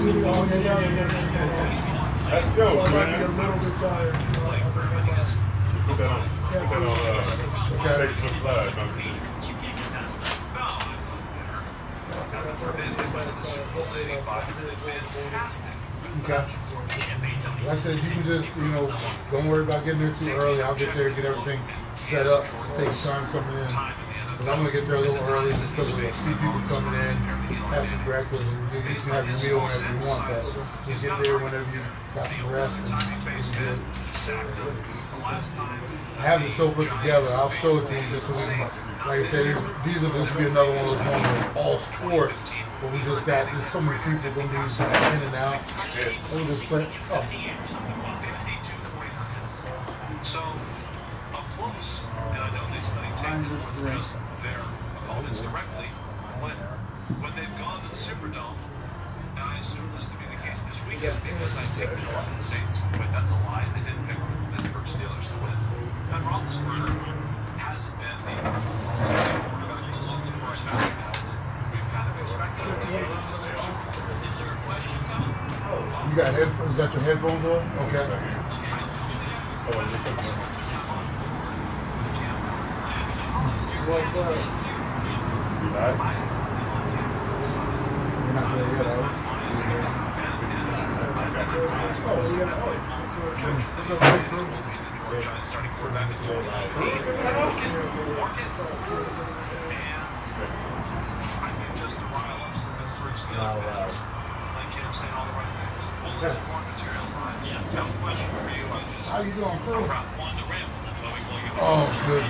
Let's go, man. A little bit tired. Put that on. Put that on. Facebook Live. Okay. Like I said, you can just, don't worry about getting there too early. I'll get there and get everything set up. It takes time coming in. But I'm going to get there a little early just because of a few people coming in, have some breakfast, and you can have your meal whenever you want. But just get there whenever you got some rest and good. I have the show put together. I'll show it to you just so we can, like I said, this will be another one of those ones with all sports. But we just got, there's so many people going to be in and out. Let me just play. Oh. So, up close, and I know they study tape that wasn't just their opponents directly, but when they've gone to the Superdome, and I assume this to be the case this weekend because I picked the New Orleans Saints, but that's a lie. I didn't pick the Pittsburgh Steelers to win. Ben Roethlisberger hasn't been the quarterback below the first half that we've kind of expected. Is there a question now? You got headphones? Is that your headphones on? Okay. What's up? You right? You're not there yet, are you? It's a break room. Starting quarterback in 2019. And I mean, just to rile up some Pittsburgh Steelers fans, like him saying all the right things. Well, there's more material. No question for you. How you doing, crew? On the rim. That's why we call you. Oh, good.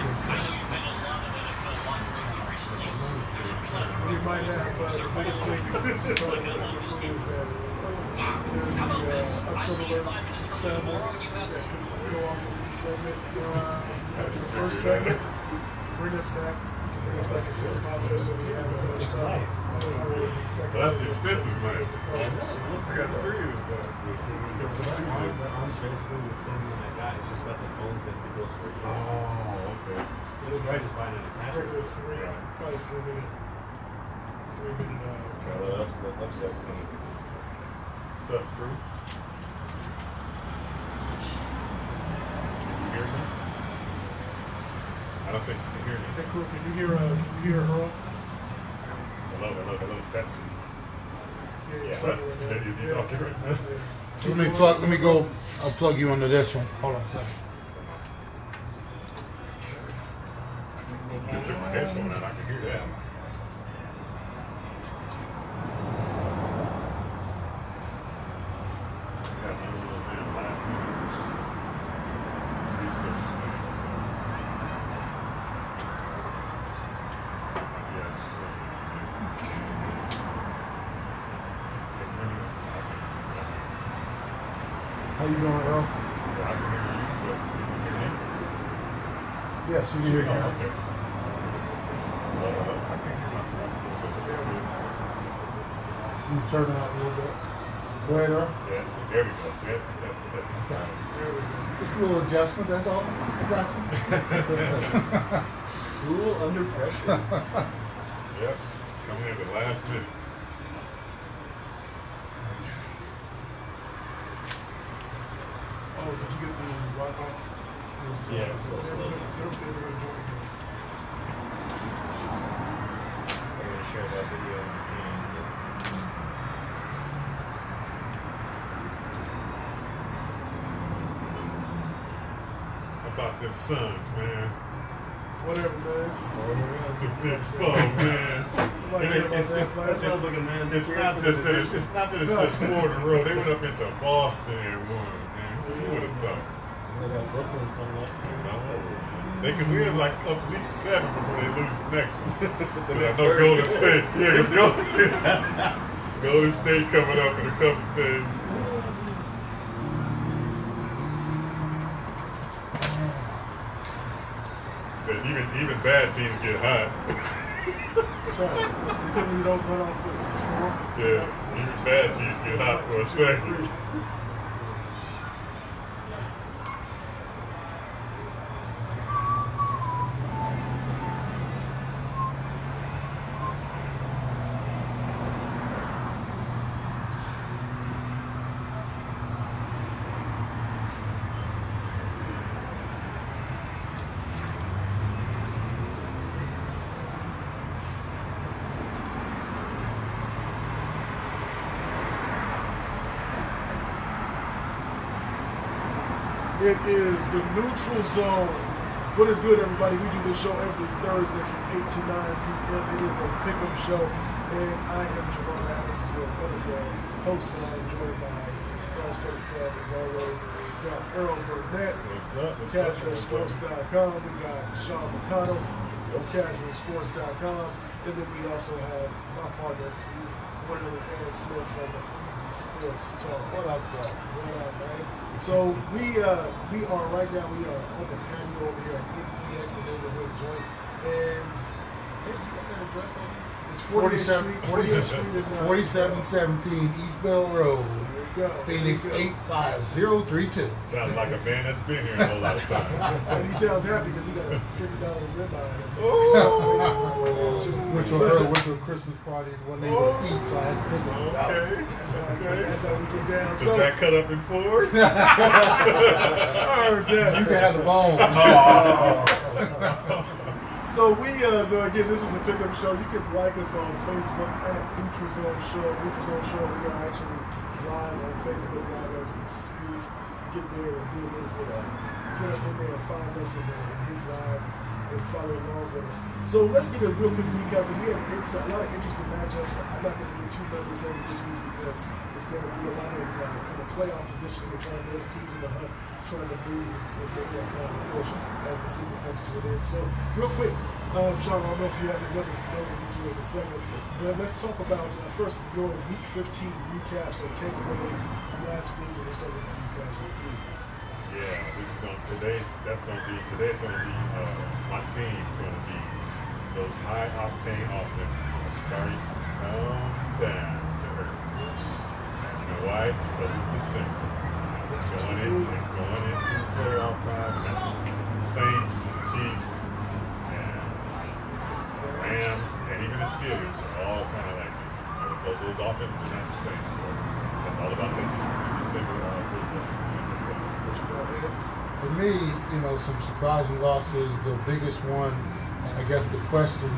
We might have the biggest thing is that there's the upset alert segment that can go off of each segment. After the first segment, bring us back as soon as possible so we have as much time for the second That's segment. expensive, man. I got 3 of them. Because I'm basically the same one I got. It's just got the phone that goes for you. Oh, okay. So it's right just buying an attachment. Probably 3-minute. The upset's coming. What's up, crew? Can you hear me? I don't think she can hear me. Hey, cool. Can you hear Earl? Hello, testing. Yeah. Is he talking right now? Let me go. I'll plug you into this one. Hold on a second. Just took my headphone out. I can hear that. How you doing, Earl? I can hear you, but you can hear me? Yes, you can hear me. Oh, okay. I can't hear myself. You turn it out a little bit. Go ahead, Earl. Yes, there we go. Yes, Okay. Just a little adjustment, that's all. I got you. Cool under pressure. Yep. Coming in at the last minute. Oh, did you get the Wi-Fi? Yeah, it's so slow. They're enjoying it. I'm going to share that video. About them sons, man. Whatever, man. The big fun, man. That sounds like a man. It's not just that it's just 4 in a row. They went up into Boston and won, man. Who would have thought? They got Brooklyn coming up. They can win like up at least 7 before they lose the next one. No Golden State. Yeah, it's Golden State coming up in a couple days. So even bad teams get hot. That's right. You tell me you don't run off with this 4? Yeah, even bad teams get hot for a second. It is the Neutral Zone. What is good, everybody? We do this show every Thursday from 8 to 9 p.m. It is a pick-up show, and I am Javon Adams, your one of your hosts, and I'm joined by a star-studded cast as always. We got Earl Burnett, CasualSports.com. We got Sean McConnell, CasualSports.com, and then we also have my partner, Wendell and Smith from Easy Sports Talk. What up, bro? What up, man? So we are right now. We are on the patio over here at NPX, a neighborhood joint, and hey, you got that address on it? It's 40th Street, 4717 East Bell Road, there you go. Phoenix 85032. Sounds like a man that's been here a whole lot of times. And he sounds happy because he got a $50 ribeye. Went to a Christmas party and wasn't able to eat, so I had to take it out. Okay. That's how we get down. Does So that cut up in fours? I heard that. You can have the bone. So again, this is a pickup show. You can like us on Facebook at Neutral Zone Show. Neutral Zone Show. We are actually live on Facebook Live as we speak. Get there and do a little bit of get up in there and find us and hit live and follow along with us. So let's get a real quick recap because we have a lot of interesting matchups. I'm not going to get too nervous over this week because it's going to be a lot of kind of playoff positioning and trying those teams in the hunt, trying to move and make that final push as the season comes to an end. So real quick, Sean, I don't know if you have this up, if you don't, we'll get to it in a second. But let's talk about first your Week 15 recaps or takeaways from last week, and we'll start with you guys. Yeah, today's gonna be my theme is gonna be those high octane offenses are starting to come down to earth. You know why? It's because it's December. It's going into playoff time. That's Saints, Chiefs, and Rams, and even the Steelers are all kind of like this. Those offenses are not the same. So that's all about that December football. For me, some surprising losses. The biggest one, and I guess the question,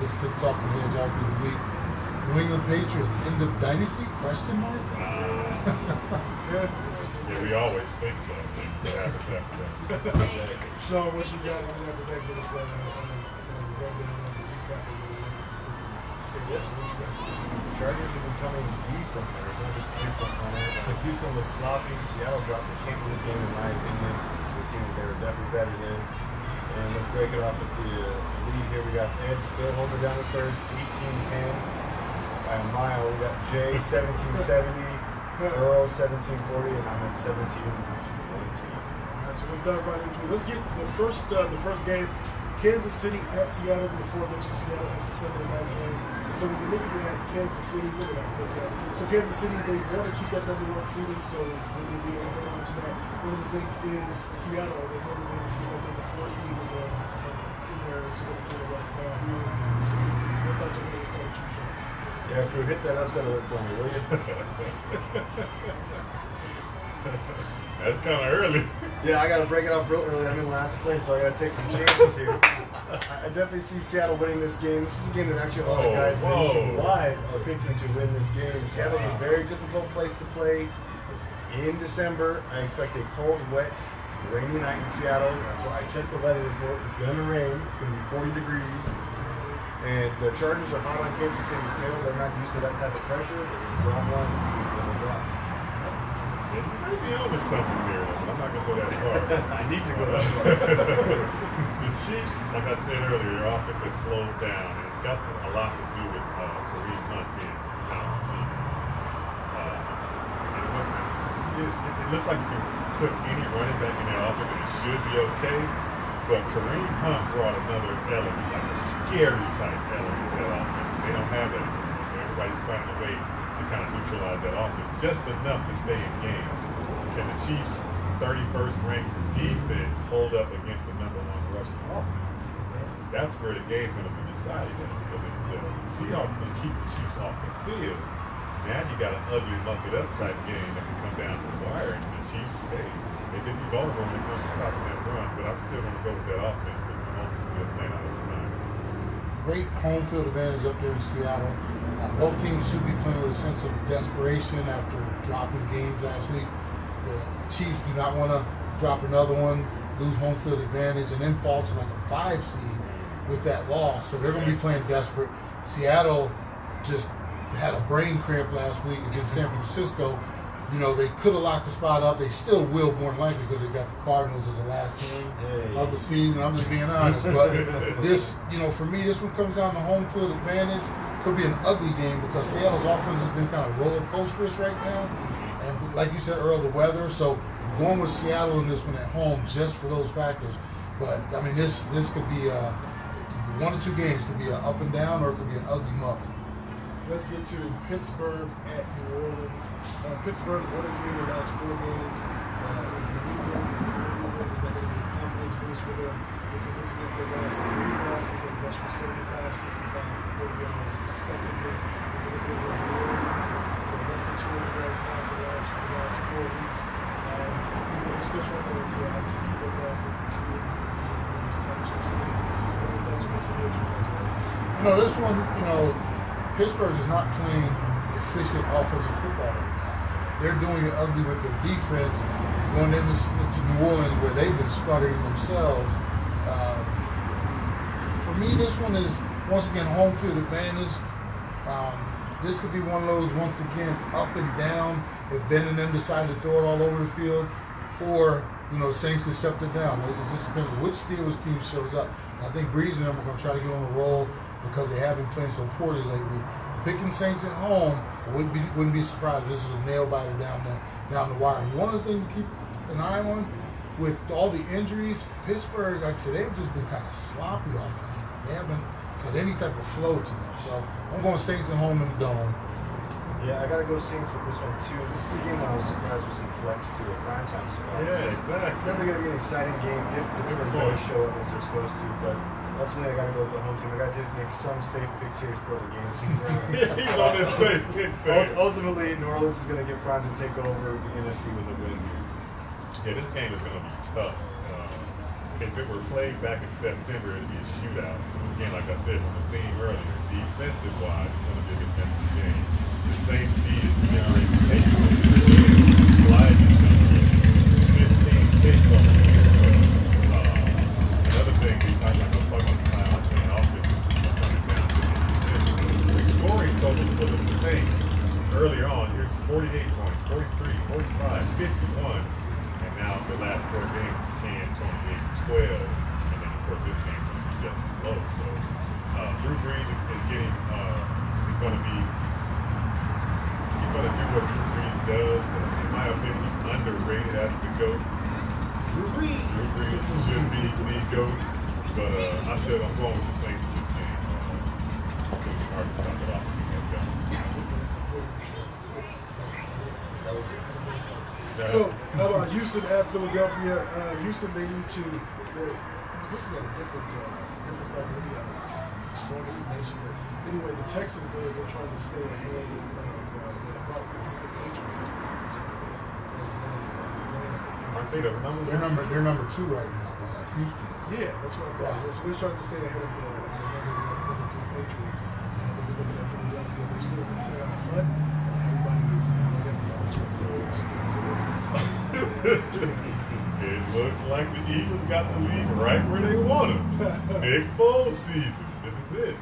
listen to the talking heads all through the week. New England Patriots in the dynasty? Question mark? Yeah, we always think so. What happens after that? Sean, what you got after that? Give us a rundown on the recap of what you got. The Chargers have been coming deep from there. It's not just a front runner. Houston looks sloppy. Seattle dropped the can't lose game in my opinion. The team that they were definitely better than. And let's break it off with the lead here. We got Ed still holding down the first, 18-10 by a mile. We got Jay 1770, Earl 1740, and I'm at 17-20. So let's dive right into it. Let's get the first game. Kansas City at Seattle. Before mentioned Seattle, that's the Sunday night game. So when you're looking at Kansas City, what did I put that? So Kansas City, they want to keep that #1 seeding, so it's really be able to hold on to that. One of the things is Seattle, they motivated to get that #4 seed in there, so they can get a right playoff. So I thought you made a start too short. Yeah, crew, hit that upset alert for me, will you? That's kind of early. Yeah, I got to break it off real early. I'm in last place, so I got to take some chances here. I definitely see Seattle winning this game. This is a game that actually a lot of guys nationwide are picking to win this game. Seattle's a very difficult place to play in December. I expect a cold, wet, rainy night in Seattle. That's why I checked the weather report. It's going to rain. It's going to be 40 degrees. And the Chargers are hot on Kansas City still. They're not used to that type of pressure. They're going to drop ones. They're going to drop. Yeah, you might be on with something there, but I'm not going to go that far. I need to go that far. The Chiefs, like I said earlier, their offense has slowed down, and it's got a lot to do with Kareem Hunt being out of the team. It looks like you can put any running back in that offense, and it should be okay. But Kareem Hunt brought another element, like a scary type element to that offense. They don't have that anymore, so everybody's finding a way to kind of neutralize that offense just enough to stay in games. Can the Chiefs' 31st ranked defense hold up against the #1 rushing offense? That's where the game's going to be decided. Because if the Seahawks can keep the Chiefs off the field, now you got an ugly, muck it up type game that can come down to the wire. And the Chiefs say they did be vulnerable when it comes to stopping that run, but I'm still going to go with that offense because we know they're still playing out of his mind. Great home field advantage up there in Seattle. Both teams should be playing with a sense of desperation after dropping games last week. The Chiefs do not want to drop another one, lose home field advantage, and then fall to like a 5 seed with that loss. So they're going to be playing desperate. Seattle just had a brain cramp last week against San Francisco. You know, they could have locked the spot up. They still will, more than likely, because they got the Cardinals as the last game of the season. I'm just being honest. But this, you know, for me, this one comes down to home field advantage. Could be an ugly game because Seattle's offense has been kind of roller coasterous right now. And like you said earlier, the weather. So I'm going with Seattle in this one at home just for those factors. But, I mean, this could be one or two games. Could be an up and down or it could be an ugly muck. Let's get to Pittsburgh at New Orleans. Pittsburgh 1-3 in the last 4 games. Is the new win? Is that going to be a confidence boost for them? If you're looking at their last 3 losses, they rushed for 75, 65, and 40 yards respectively. If you're looking at New Orleans, they're less than 200 yards passing the last 4 weeks. They're still trying to obviously keep their ground and see who's touching or seeds. So what are your thoughts on this one? What you think? You know, this one, you know, Pittsburgh is not playing efficient offensive football right now. They're doing it ugly with their defense, going into New Orleans where they've been sputtering themselves. For me, this one is, once again, home field advantage. This could be one of those, once again, up and down. If Ben and them decide to throw it all over the field, or, you know, the Saints can shut it down. It just depends on which Steelers team shows up. And I think Breeze and them are going to try to get on the roll because they have been playing so poorly lately. Picking Saints at home, I wouldn't be surprised. This is a nail biter down the wire. And one of the things to keep an eye on, with all the injuries, Pittsburgh, like I said, they've just been kind of sloppy offensively. They haven't had any type of flow to them. So I'm going Saints at home in the dome. Yeah, I gotta go Saints with this one too. This is a game that I was surprised was in flex to a primetime spot. Yeah, exactly. Definitely gonna be an exciting game if Pittsburgh does show up as they're supposed to. But ultimately, I gotta go with the home team. I gotta make some safe picks here still to gain some ground. Yeah, he's on his safe pick thing. Ultimately, New Orleans is gonna get primed to take over the NFC with a win here. Yeah, this game is going to be tough. If it were played back in September, it'd be a shootout. Again, like I said on the theme earlier, defensive-wise, it's going to be a defensive game. The Saints D is generating takeaways. Sliding 15 kicks on the year. So, another thing, I'm talking about the time I'm saying offense is coming down to the scoring total for the Saints earlier on, here's 48 points, 43, 45, 51. Now, the last 4 games is 10, 28, 12, and then, of course, this game's going to be just as low. So, Drew Brees is getting, he's going to do what Drew Brees does. But in my opinion, he's underrated as the GOAT. Drew Brees should be the GOAT, but I'm going with the Saints in this game. It's hard to stop it off. So, how about Houston at Philadelphia? Houston, they need to. I was looking at a different site. Maybe I was more information. But anyway, the Texans, they're trying to stay ahead of the Patriots. Aren't they the number? They're number 2 right now. Houston. Yeah, that's what I thought. Yeah. So they're trying to stay ahead of the number 3 Patriots. When we're looking at Philadelphia, they're still in the playoffs, but everybody is definitely on to Foles. So what are your thoughts on that? It looks like the Eagles got the lead right where they want him. Nick Foles season. This is it.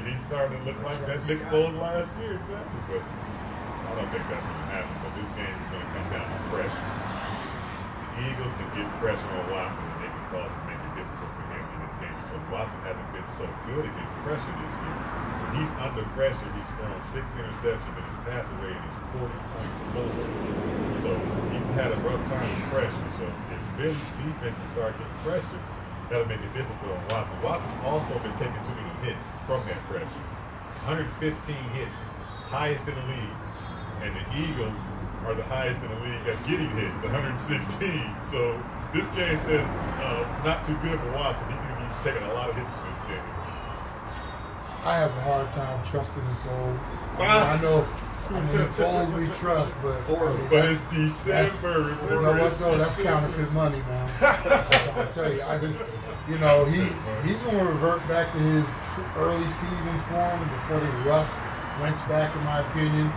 He's starting to look like that Nick Foles last year, exactly. But I don't think that's going to happen. But this game is going to come down to pressure. The Eagles can get pressure on Watson, and they can make it difficult for him in this game because Watson hasn't been so good against pressure this year. When he's under pressure, he's thrown 6 interceptions, and his passer rating is 40.4. So he's had a rough time with pressure. So if Philly's defense can start getting pressure, that'll make it difficult on Watson. Watson's also been taking too many hits from that pressure. 115 hits, highest in the league. And the Eagles are the highest in the league at getting hits, 116. So this game says not too good for Watson. He's going to be taking a lot of hits in this game. I have a hard time trusting in Foles. I know Foles we trust, but it's December. You know what though? That's counterfeit money, man. I tell you, he's going to revert back to his early season form before they rush Wentz back, in my opinion.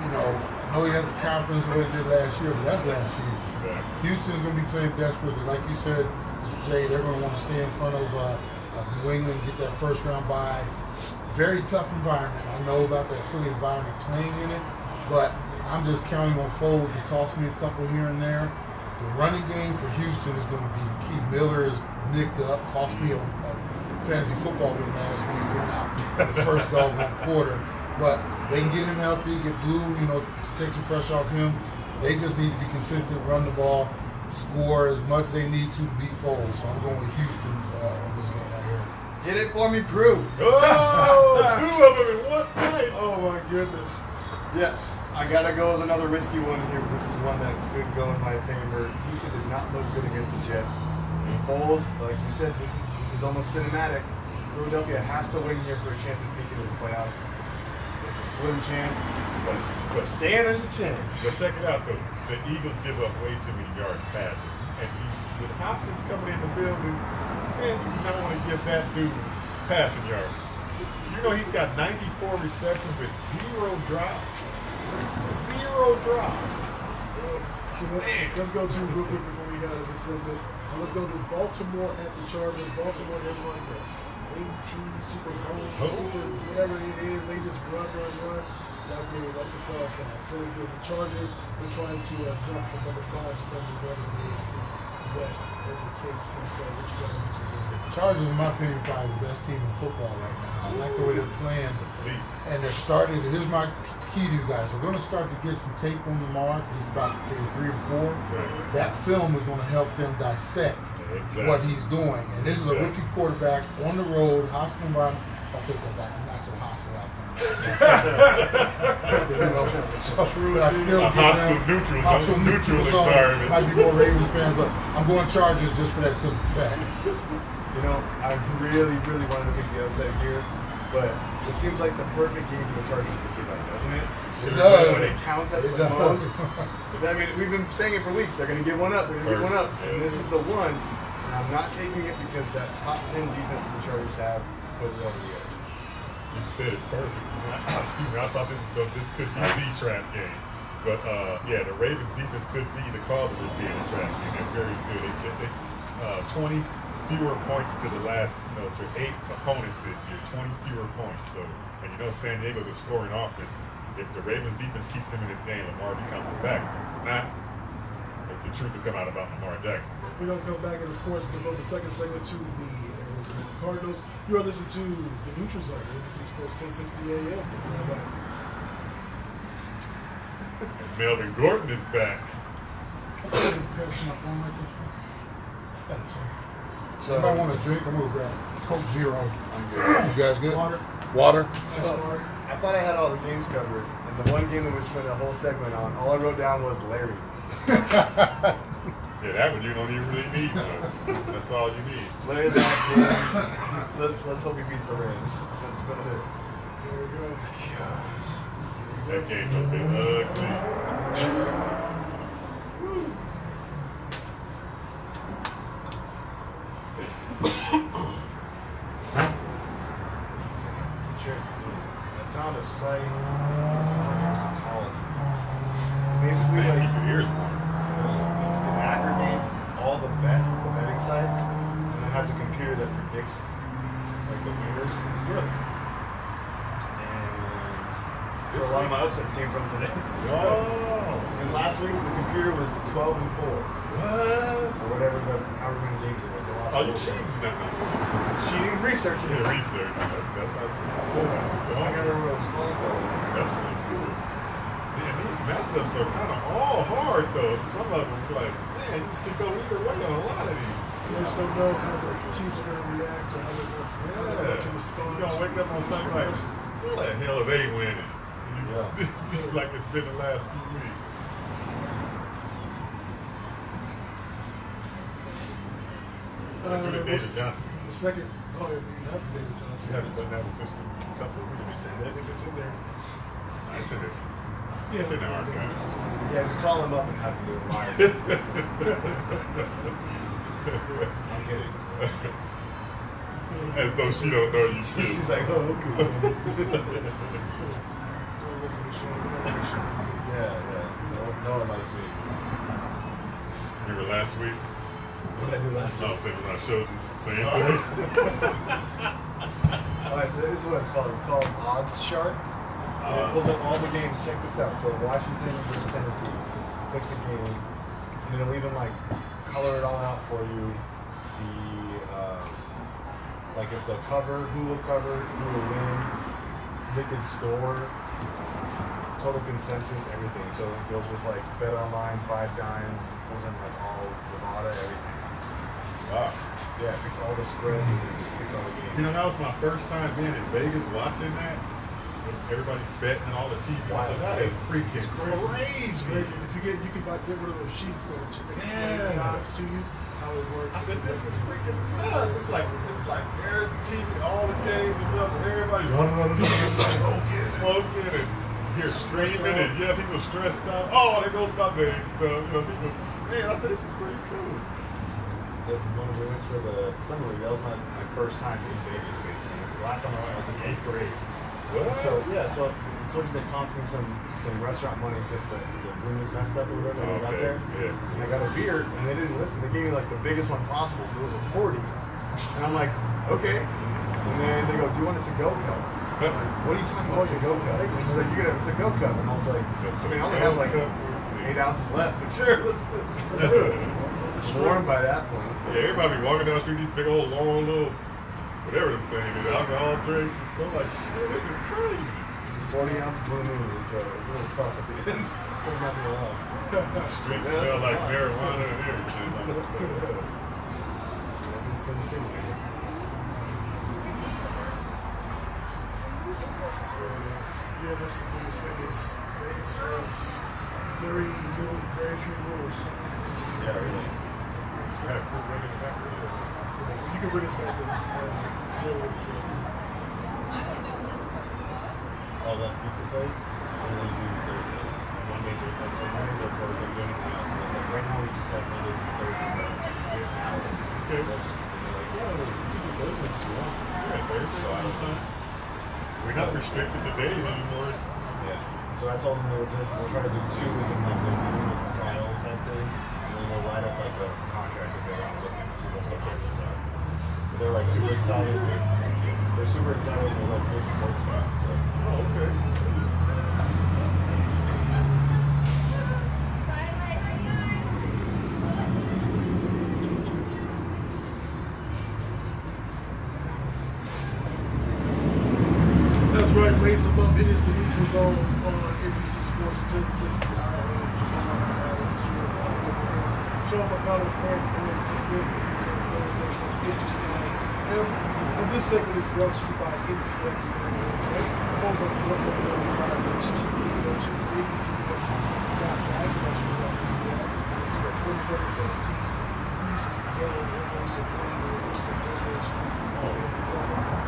You know, I know he has the confidence of what he did last year, but that's last year. Houston's going to be playing desperate because, like you said, Jay, they're going to want to stay in front of New England, get that first round bye. Very tough environment. I know about that Philly environment playing in it, but I'm just counting on Foles to toss me a couple here and there. The running game for Houston is going to be key. Miller is nicked up, cost me a fantasy football win last week, went out the first dog one quarter. But they can get him healthy, get Blue, to take some pressure off him. They just need to be consistent, run the ball, score as much as they need to beat Foles. So I'm going with Houston in this game right here. Hit it for me, Crew. Oh, 2 of them in one night. Oh my goodness. Yeah, I gotta go with another risky one here, but this is one that could go in my favor. Houston did not look good against the Jets. And Foles, like you said, this is almost cinematic. Philadelphia has to win here for a chance to sneak into the playoffs. It's a slim chance, but saying there's a chance. But check it out, though. The Eagles give up way too many yards passing. And with Hopkins coming in the building, man, you do not want to give that dude passing yards. He's got 94 receptions with 0 drops. 0 drops. So let's go to real quick before we have this segment. Let's go to Baltimore at the Chargers. Baltimore, they run the 18 Super Bowl, Super whatever it is. They just run like the far side. So the Chargers, they're trying to jump from number 5 to number 1 in the AFC West over KC. So what you got on this one? Chargers, in my opinion, probably the best team in football right now. I like the way they're playing. And they're starting. Here's my key to you guys. We're going to start to get some tape on Lamar. This is about day 3 or 4. Right. That film is going to help them dissect what he's doing. And this is a rookie quarterback on the road, hostile environment. I'll take that back. He's not so hostile out there. But I still hostile neutral environment. Might be more Ravens fans, but I'm going Chargers just for that simple fact. I really, really wanted to pick the upset here, but it seems like the perfect game for the Chargers to give up, doesn't it? It does. When it counts at the most. I mean, we've been saying it for weeks. They're going to give one up. They're going to give one up. And this is the one. And I'm not taking it because that top 10 defense that the Chargers have put it over the edge. You said it perfect. Excuse me. I thought this could be the trap game. But, the Ravens defense could be the cause of it being a trap game. They're very good. They 20 fewer points to the last, to 8 opponents this year. 20 fewer points. So, and San Diego's a scoring offense. If the Ravens defense keeps them in this game, Lamar becomes a factor. Not the truth will come out about Lamar Jackson. We're going to come back and, of course, devote the second segment to the Arizona Cardinals. You are listening to the Neutral Zone, ABC Sports 1060 AM. Melvin Gordon is back. So, if I want to drink, I'm going to grab Coke Zero. I'm good. You guys good? Water. So, I thought I had all the games covered, and the one game that we spent a whole segment on, all I wrote down was Larry. Yeah, that one you don't even really need. That's all you need. Larry's last game. Let's hope he beats the Rams. That's about it. There we go. Gosh. That game's gonna be ugly. I found a site. What was it called? Basically, Man, like, keep your ears warm. it aggregates all the betting sites, and it has a computer that predicts like the winners. Really? And where a lot of my upsets came from today. Oh. Because last week the computer was 12-4. What? Or whatever however many games it was. They lost. Oh, you cheating now? Cheating and researching. Yeah, research. That's how cool. I can't remember what it was called though. That's really cool. Man, these matchups are kind of all hard though. Some of them it's like, man, this could go either way on a lot of these. You just don't know how the teams are going to react or how they're going to respond. You're gonna wake up on Sunday like, what the hell are they winning? Yeah. Like it's been the last few weeks. David Johnson. The second, if you have David Johnson. You haven't done that with system a couple of weeks. If it's in there. It's in there. It's in the archives. Yeah, just call him up and have him do it live. I'm kidding. As though she don't know you should. She's like, oh, okay. Listen to the show. Yeah. No one likes me. last week. What did I do last No, week? same when I showed you. Same thing. Alright, so this is what it's called. It's called Odds Shark. And it pulls up all the games. Check this out. So Washington versus Tennessee. Click the game. And it'll even like color it all out for you. Like if they'll cover, who will cover, who will win, predicted score, total consensus, everything. So it goes with like Bet Online, 5 Dimes, it pulls in like all Nevada, everything. Wow. Yeah, it picks all the spreads and it just picks all the games. You know, that was my first time being in Vegas watching that. With everybody betting and all the TV. Wow. So that is freaking It's crazy. And if you get rid of those sheets that explain the odds to you, how it works. I said, this is freaking nuts. It's like every TV, all the games is up, and everybody's running, smoking, and you're streaming, and yeah, people stressed out. Oh, there goes my day. People, man, I said, this is pretty cool. When we went for the summer league, that was my first time in Vegas, basically. The last time I went, I was in 8th grade. What? So yeah, so I told you they comped me some restaurant money because the room was messed up or whatever. When I got there, Yeah. and I got a beer, and they didn't listen. They gave me like the biggest one possible, so it was a 40. And I'm like, okay. And then they go, do you want a to-go cup? I'm like, what are you talking about, to-go cup? She's like, you're gonna have a to-go cup, and I was like, I mean, I only have like 8 ounces left, but sure, let's do it. Swarmed by that point. Yeah, everybody be walking down the street, these big old long little, whatever the thing is, alcohol drinks and stuff like, man, this is crazy. 40-ounce Blue Moon was a little tough at the end. Wouldn't have me alone. Streets smell like marijuana and everything. It's insane. Yeah, that's the biggest thing is Vegas has very few rules. Yeah, really. Yeah, cool, bring us back. You can bring us back to All that pizza place, we only do Thursdays. Mondays are like, so Mondays are closed, don't do anything else. But it's like right now we just have Mondays and Thursdays at this hour. Okay. That's just, they're like, yeah, we can do Thursdays if you want. Yeah, Thursday, So I don't know. we're not restricted to days anymore. Yeah. So I told them we'll try to do 2 within like the 3-month trial type thing. And then we'll write up like a contract if they want to look at to see what the numbers are. But they're like super excited. They're super excited. They're like big sports fans. So. Oh, okay. That's right, lace them up. It is the neutral zone on NBC Sports 1060. Sean McCollum and Smith. And this segment is brought to you by NPX. Over 135 HTV. Go to NPX.com. It's 4717 East Yellow River, so 40 minutes east of Fairway Street.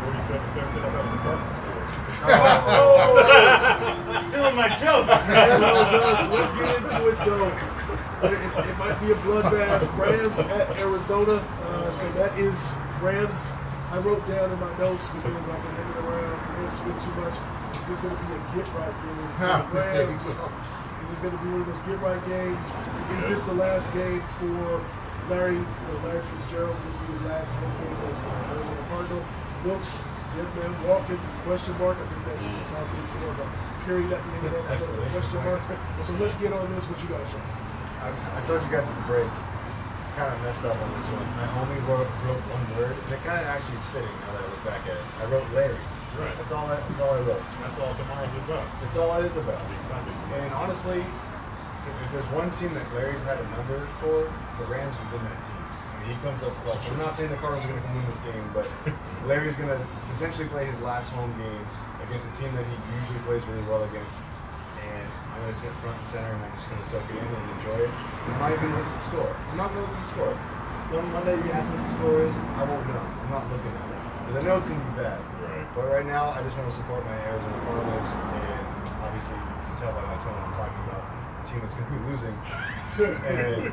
4770, I got a department store. Stealing my jokes. Let's get into it. So it might be a bloodbath. Rams at Arizona. So that is Rams. I wrote down in my notes because I've been hanging around. I didn't spend too much. Is this going to be a get-right game for the Rams? Is this going to be one of those get-right games? Is this the last game for Larry Fitzgerald? Will this be his last home game as Arizona Cardinal? Wilkes, Dead Man Walking, question mark. I think that's probably more of a period at the end of that instead of a question mark. So let's get on this. What you got, Sean? I told you guys at the break, kind of messed up on this one. I only wrote one word, and it kind of actually is fitting now that I look back at it. I wrote Larry. Right. That's all I wrote. That's all tomorrow's about. That's all it is about. Be excited. And honestly, if there's one team that Larry's had a number for, the Rams have been that team. I mean, he comes up clutch. I'm not saying the Cardinals are going to win this game, but Larry's going to potentially play his last home game against a team that he usually plays really well against. And I'm going to sit front and center, and I'm just going to soak it in and enjoy it. And I'm not even looking at the score. I'm not going to look at the score. On Monday, you ask me what the score is, I won't know. I'm not looking at it. Because I know it's going to be bad. Right. But right now, I just want to support my Arizona Cardinals, and obviously, you can tell by my tone I'm talking about a team that's going to be losing. And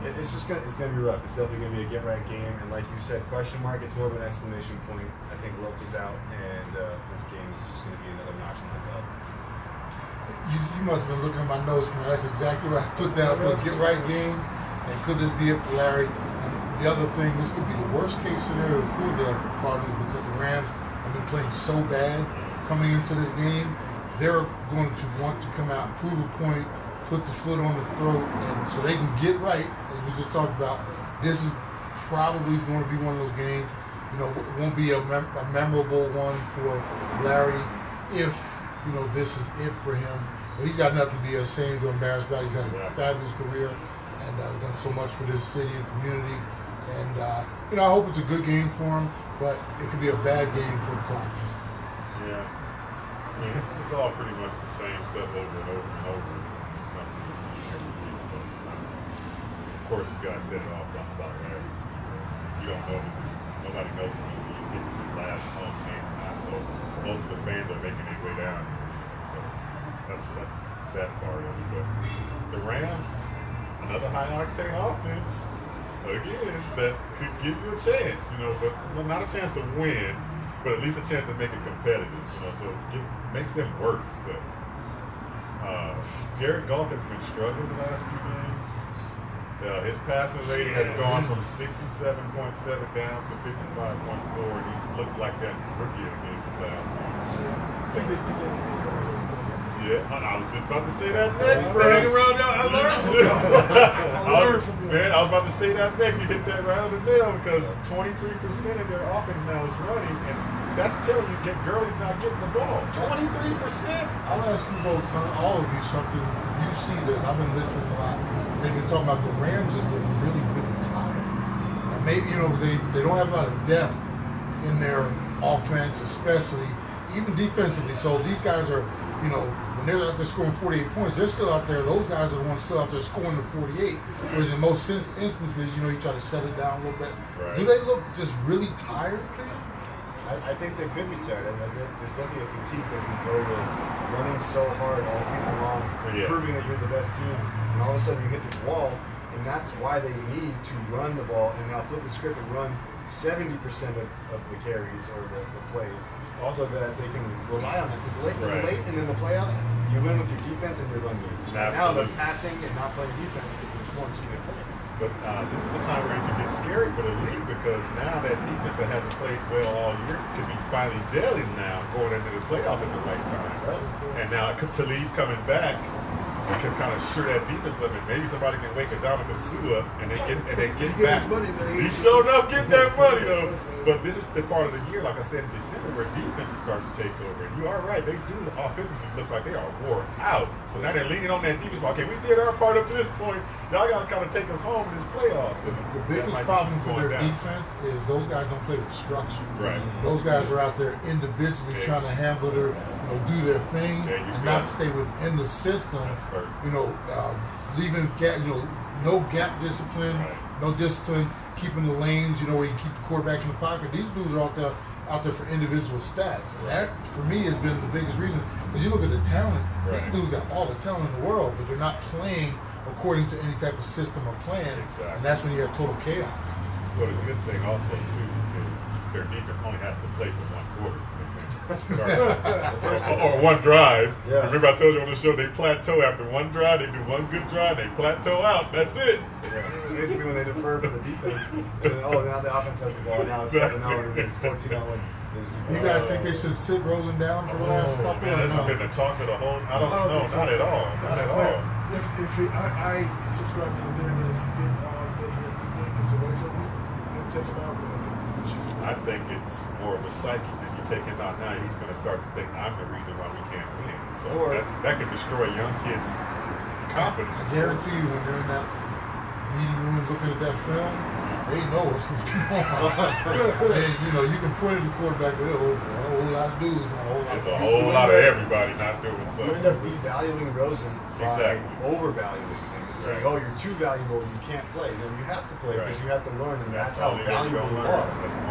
it's going to be rough. It's definitely going to be a get-right game. And like you said, question mark, it's more of an exclamation point. I think Wilkes is out, and this game is just going to be another notch in the belt. You must have been looking at my notes, man. That's exactly right. I put that up, get right game. And could this be it for Larry? And the other thing, this could be the worst case scenario for the Cardinals because the Rams have been playing so bad coming into this game. They're going to want to come out, prove a point, put the foot on the throat, and so they can get right, as we just talked about. This is probably going to be one of those games. You know, it won't be a memorable one for Larry if, you know, this is it for him. But he's got nothing to be ashamed or embarrassed about. He's had a fabulous career and done so much for this city and community. And, you know, I hope it's a good game for him, but it could be a bad game for the Cardinals. Yeah. I mean, it's all pretty much the same stuff over and over and over when it comes to this team every week. But, of course, you guys said it all about Larry. You don't know nobody knows if it's his last home game or not. So most of the fans are making their way down here. So that's that part of it. But the Rams, another high octane offense, again, that could give you a chance, you know, but well, not a chance to win, but at least a chance to make it competitive, you know, so make them work. But Jared Goff has been struggling the last few games. His passing rating has gone from 67.7 down to 55.4, and he's looked like that rookie again the last year. Yeah, I was just about to say that next, bro. I learned from you. Man, I was about to say that next. You hit that right on the nail because 23% of their offense now is running, and that's telling you Gurley's not getting the ball. 23%. I'll ask you both, all of you, something. If you see this, I've been listening a lot. They've been talking about the Rams just looking really, really tired. And maybe, you know, they don't have a lot of depth in their offense, especially even defensively. So these guys are, you know, when they're out there scoring 48 points, they're still out there. Those guys are the ones still out there scoring the 48. Whereas in most instances, you know, you try to set it down a little bit. Right. Do they look just really tired, Clem? I think they could be tired. And there's definitely a fatigue that can go with running so hard all season long, proving that you're the best team, and all of a sudden you hit this wall, and that's why they need to run the ball and now flip the script and run 70% of the carries or the plays, also that they can rely on that. Because late and in the playoffs, you win with your defense and your run game. Now they're passing and not playing defense because they're scoring too many points. But this is the time where it can get scary for the league because now that defense that hasn't played well all year could be finally gelling now going into the playoffs at the right time. And now Talib coming back can kind of sure that defense up, and maybe somebody can wake Adama Sue up and they get back. He's showing up getting that money though. But this is the part of the year, like I said in December, where defense is starting to take over. And you are right, they do offensively look like they are wore out. So now they're leaning on that defense. Like, okay, we did our part up to this point. Y'all got to kind of take us home in this playoffs. And the biggest problem for their defense is those guys don't play with structure. Right. Those guys are out there individually trying to handle their, you know, do their thing and not stay within the system. You know, leaving gap, you know, no gap discipline, no discipline, keeping the lanes, you know, where you keep the quarterback in the pocket. These dudes are out there for individual stats. And that, for me, has been the biggest reason. Because you look at the talent, these dudes got all the talent in the world, but they're not playing according to any type of system or plan. And that's when you have total chaos. Well, the good thing also, too, is their defense only has to play for one quarter. or one drive. Yeah. Remember I told you on the show they plateau after one drive, they do one good drive, they plateau out. That's it. Yeah. So basically when they defer for the defense, and then, now the offense has the ball. Now it's 7-0 and it's 14-0. You guys think they should sit Rosen down for the last couple? Man, this has been the talk of the whole. I don't know, not at all, not at all. I subscribe to the theory that if you get the game gets away from you, you'll take him out. I think it's more of a psyche that you take him out now. He's going to start to think I'm the reason why we can't win. So that can destroy young kids' confidence. I guarantee you, when they're in that meeting room looking at that film, they know what's going on. And, you know, you can point at the quarterback, but there's a whole lot of dudes. There's a whole lot of everybody not doing something. You end up devaluing Rosen by overvaluing him. Saying, oh, you're too valuable, you can't play. No, you have to play because you have to learn, and that's how valuable you are.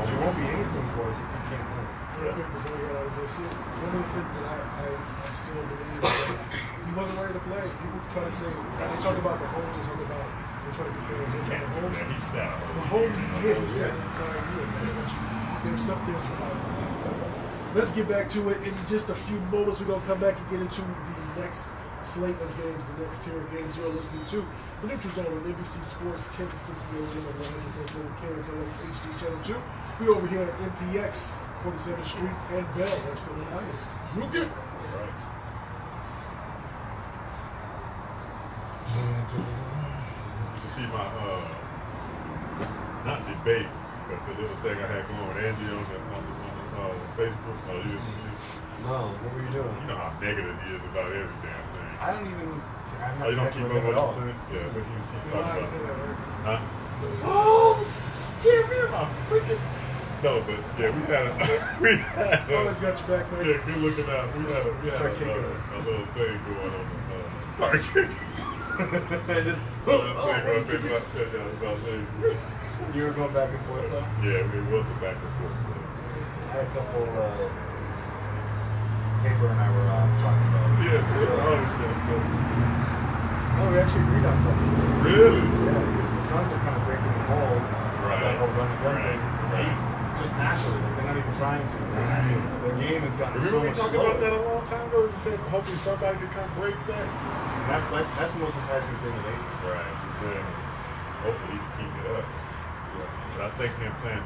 You won't be anything for us if you can't learn. Real quick before we get out of this, one of the things that I still believe is that he wasn't ready to play. People try to say, they talk about the Mahomes, they talk about, they try to compare him to Mahomes. He's sad. Mahomes, he's sad. Sorry, there's something else. Let's get back to it in just a few moments. We're going to come back and get into the next slate of games, the next tier of games you're listening to. The Neutral Zone on NBC Sports 1060 AM on 100% KSLX HD Channel 2. We over here at NPX, 47th Street and Bell. What's going on here? You good? All right. You can see my not debate, but the little thing I had going with Andy on the Facebook. Oh, No, what were you doing? you know how negative he is about every damn thing. I don't even. I'm Oh, not you don't connected keep with up him with at what all. he's saying? Yeah, but he's talking about. Yeah, Huh? Oh, scare me about freaking. No, but yeah, we had always got your back, man. yeah, good looking out. We had Start kicking it. a little thing going on. Sorry, kicking. You were going back and forth though? Yeah, it was a back and forth. I had a couple, Paper and I were talking about. Oh, we actually agreed on something. Really? Yeah, because the Suns are kind of breaking the mold. Right. That whole run and gun thing. Right. Just naturally, they're not even trying to. Right. Their game has gotten Remember so we much talked slower. about that a long time ago? We said hopefully somebody could come break that. That's the most enticing thing to me. Right. He's doing. Hopefully he can keep it up. But I think him playing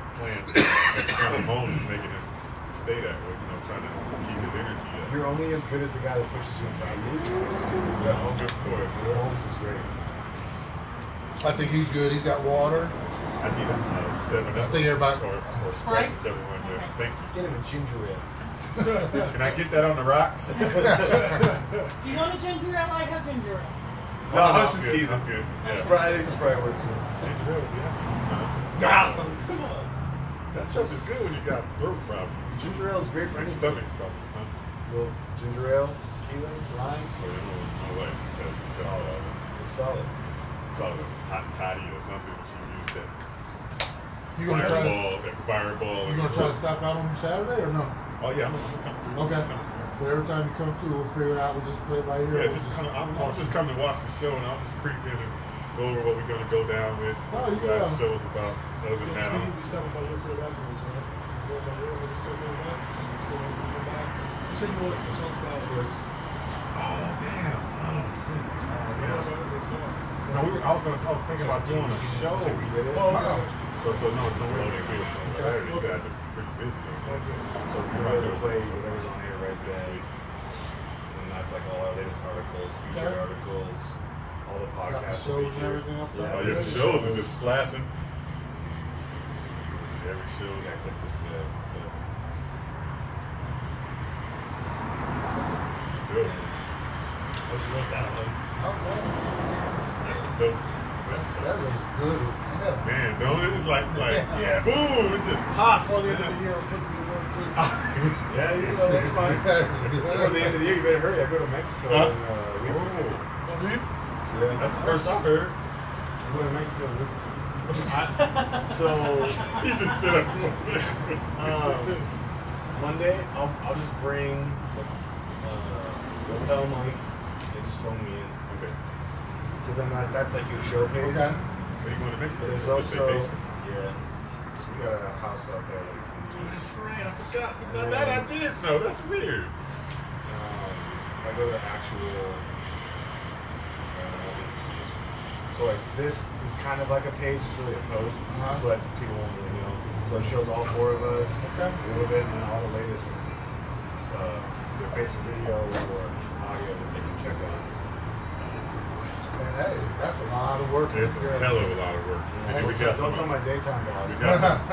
home is making him stay that way. You know, trying to keep his energy up. You're only as good as the guy that pushes you in practice. That's all good for it. Will Holmes is great. I think he's good. He's got water. I need a 7 I up think everybody- or Sprite, whichever one you Thank you. Get him a ginger ale. Can I get that on the rocks? Do you want a ginger ale? I have ginger ale. No, I was just good. teasing. I'm good. Yeah. Sprite, I think Sprite works too. Ginger ale would be awesome. Come on. That stuff is good when you got throat problems. Ginger ale is great for Like any stomach problems, huh? little ginger ale, tequila, lime. Oh, no way. It's solid. Call it hot toddy or something. But you use that You gonna try to? fireball. You gonna try to stop out on Saturday or no? Oh yeah, I'm gonna come through. Okay. But every time you come through, we'll figure out. We'll just play it by ear. Yeah, We'll just come. I'm just coming to watch the show, and I'll just creep in and go over what we're gonna go down with. Oh, What you yeah. guys show us about. Other than that, You be stopping by your crib afterwards, right? You go by your crib, still going back? Still going to go back? You said you wanted to talk about ribs. oh damn. Oh shit. Yeah. No, I was thinking about doing a show. We did it. Oh, So no, it's no loading wheels on Saturday. You guys are pretty busy. So we're going to play whatever's on air right then. And that's like all our latest articles, feature Okay. articles, all the Got the podcasts. shows will be and here. everything up there. Yeah, Oh yeah, the shows are just flashing. Every show We is gotta click this today. good. I just wrote that one. Okay. That's dope. That looks good as hell. Man, don't it? It's like yeah, boom, it's just hot Before the end of the year, I'm putting you one too. Yeah, you know, that's fine. That's Before the end of the year, you better hurry. I go to Mexico Huh? in a week or two. Oh, Oh, you? Yeah, that's the first I've heard. I'm going to Mexico in a week or two. So, He just sit up. Monday, I'll just bring lapel mic and just phone me in. Okay. So then that's like your show page. Okay. Are you going to Mexico? There's for also, vacation? yeah, so we got a house out there that we can Oh, do. that's right. I forgot. Now that I did know. That's weird. If I go to actual, so like this is kind of like a page. It's really a post, but people won't really know. So it shows all four of us Okay. a little bit, and then all the latest their Facebook video or audio that they can check out. Man, that's a lot of work. It's a hell of a lot of work. And then we got Don't tell some. my daytime boss.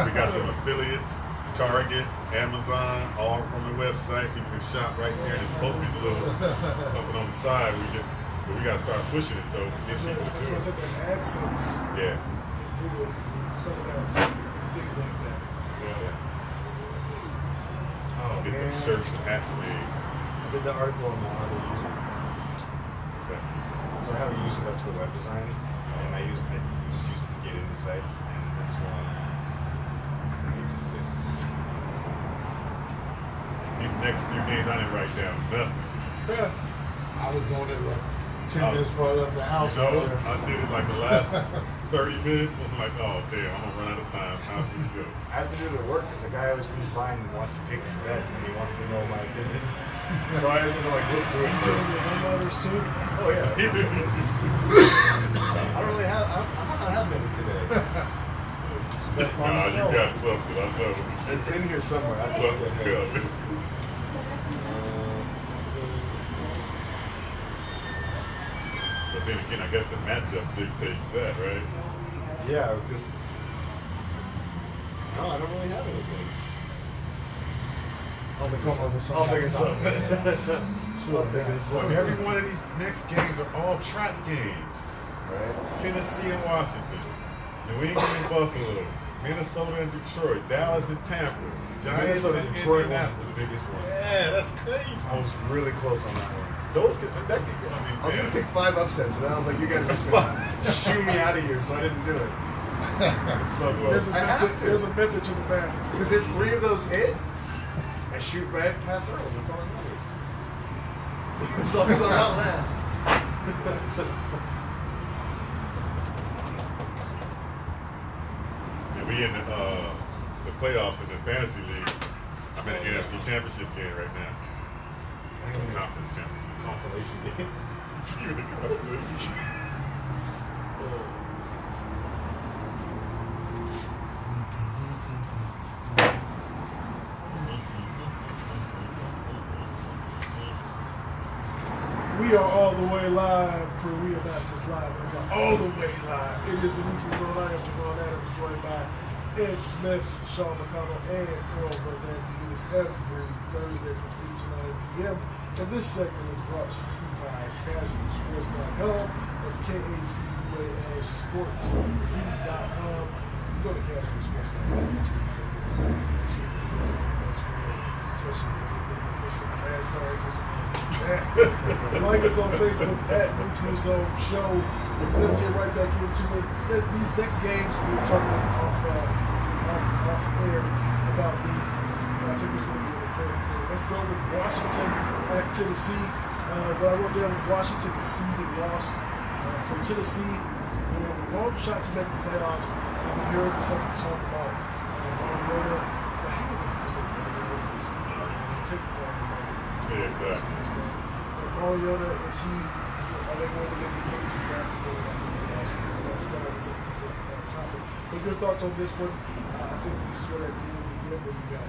We got some affiliates, Target, Amazon, all from the website. People can shop right there. There's supposed to be a little something on the side. But we got to start pushing it though. Get That's people what to do I said, it. that AdSense. Yeah. Google, some of that, things like that. Yeah. Oh, Get man. the shirts and hats made. I did the article on how to use it. Exactly. So I have a user that's for web design, and I just use it to get into sites, and this one I need to fix. These next few days I didn't write down nothing. I was going there like 10 Oh. minutes before I left the house. You know, I did it like the last 30 minutes. I was like, oh damn, I'm gonna run out of time. How do you go? I have to do it at work because the guy always comes by and wants to pick his bets and he wants to know my opinion. So I just have to like look through it first. Oh yeah. I don't really have. I might not have many today. Nah, you got something. I know. It's in here somewhere. I Something's coming. But then again, I guess the matchup dictates that, right? Yeah, because no, I don't really have anything. I'll think of something. So every one of these next games are all trap games. Right. Tennessee and Washington, New England and Buffalo, Minnesota and Detroit, Dallas and Tampa, Giants Minnesota and and Detroit was Indianapolis. the biggest one. Yeah, that's crazy. I was really close on that one. Those could, that could go. I was gonna pick 5 upsets, but then I was like, you guys are just gonna shoo me out of here, so I didn't do it. So close. I have to. There's a method to the madness. Because if 3 of those hit, I shoot right past Earl. That's all that matters. As long as I'm not last. And we in the playoffs in the fantasy league. I'm in an NFC championship game right now. Conference championship. Consolation game. You in the consolation. We are all the way live, crew. We are not just live, but we are all the way live. It is the Neutral Zone. I am Javon Adams, joined by Ed Smith, Sean McConnell, and Earl Burnett. We do this every Thursday from 8 to 9 p.m. And this segment is brought to you by CasualSports.com. That's KAZUAL Sports.com. Go to CasualSports.com. That's where you get the especially anything that gets from mad scientists. Like us on Facebook at Neutral Zone Show. Let's get right back into it. These next games, we were talking off air about these. I think it's going to be a recurring thing. Let's go with Washington at Tennessee. What I wrote down with Washington, the season lost for Tennessee. We have a long shot to make the playoffs. I've been hearing some talk about Mariota. I hate it when people say Mariota. Take the time. Yeah, exactly. Mariota, are they going to get the draft going on in the offseason? This is a different topic. But your thoughts on this one? I think this is where that game will be good. What do you got?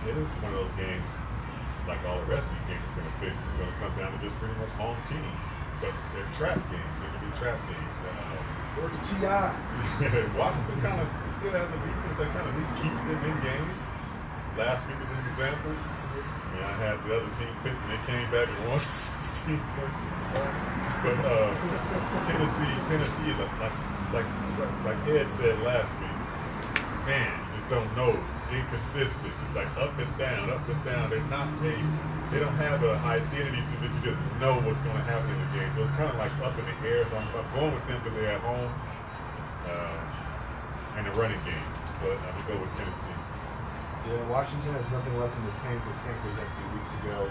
Yeah, this is one of those games, like all the rest of these games, are going to come down to just pretty much home teams. But they're trap games. They're going to be trap games. Or the TI. Washington kind of still has a defense that kind of at least keeps them in games. Last week was an example. I had the other team picked and they came back and won 16. But Tennessee is like Ed said last week. Man, you just don't know. Inconsistent. It's like up and down, up and down. They're not made. They don't have an identity to that you just know what's going to happen in the game. So it's kind of like up in the air. So I'm going with them because they're at home and the running game. But I'm gonna go with Tennessee. Yeah, Washington has nothing left in the tank. The tank was empty weeks ago.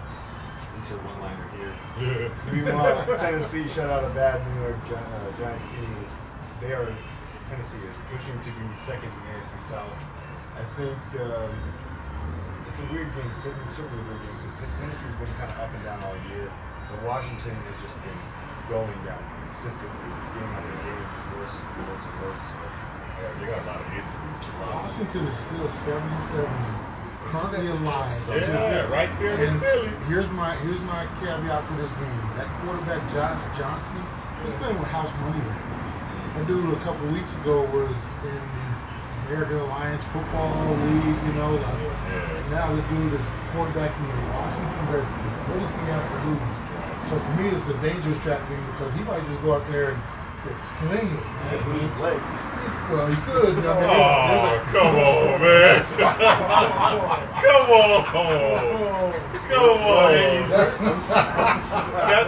Insert one-liner here. Yeah. Meanwhile, Tennessee shut out a bad New York Giants team. Tennessee is pushing to be second in the AFC South. I think it's a weird game. Certainly a weird game because Tennessee's been kind of up and down all year, but Washington has just been going down consistently, game after game, just worse and worse and worse. So, Yeah, they got a lot of injuries. Washington is still 77, currently alive. Yeah, right there in And Philly. here's my caveat for this game. That quarterback Josh Johnson, he's playing with house money right now. That dude a couple of weeks ago was in the American Alliance Football League, Now this dude is quarterbacking the Washington Redskins. What does he have to lose? So for me, it's a dangerous trap game because he might just go out there and just sling it, man. Could lose his leg. Well, he could. Oh, come on, man. Come on. Come on.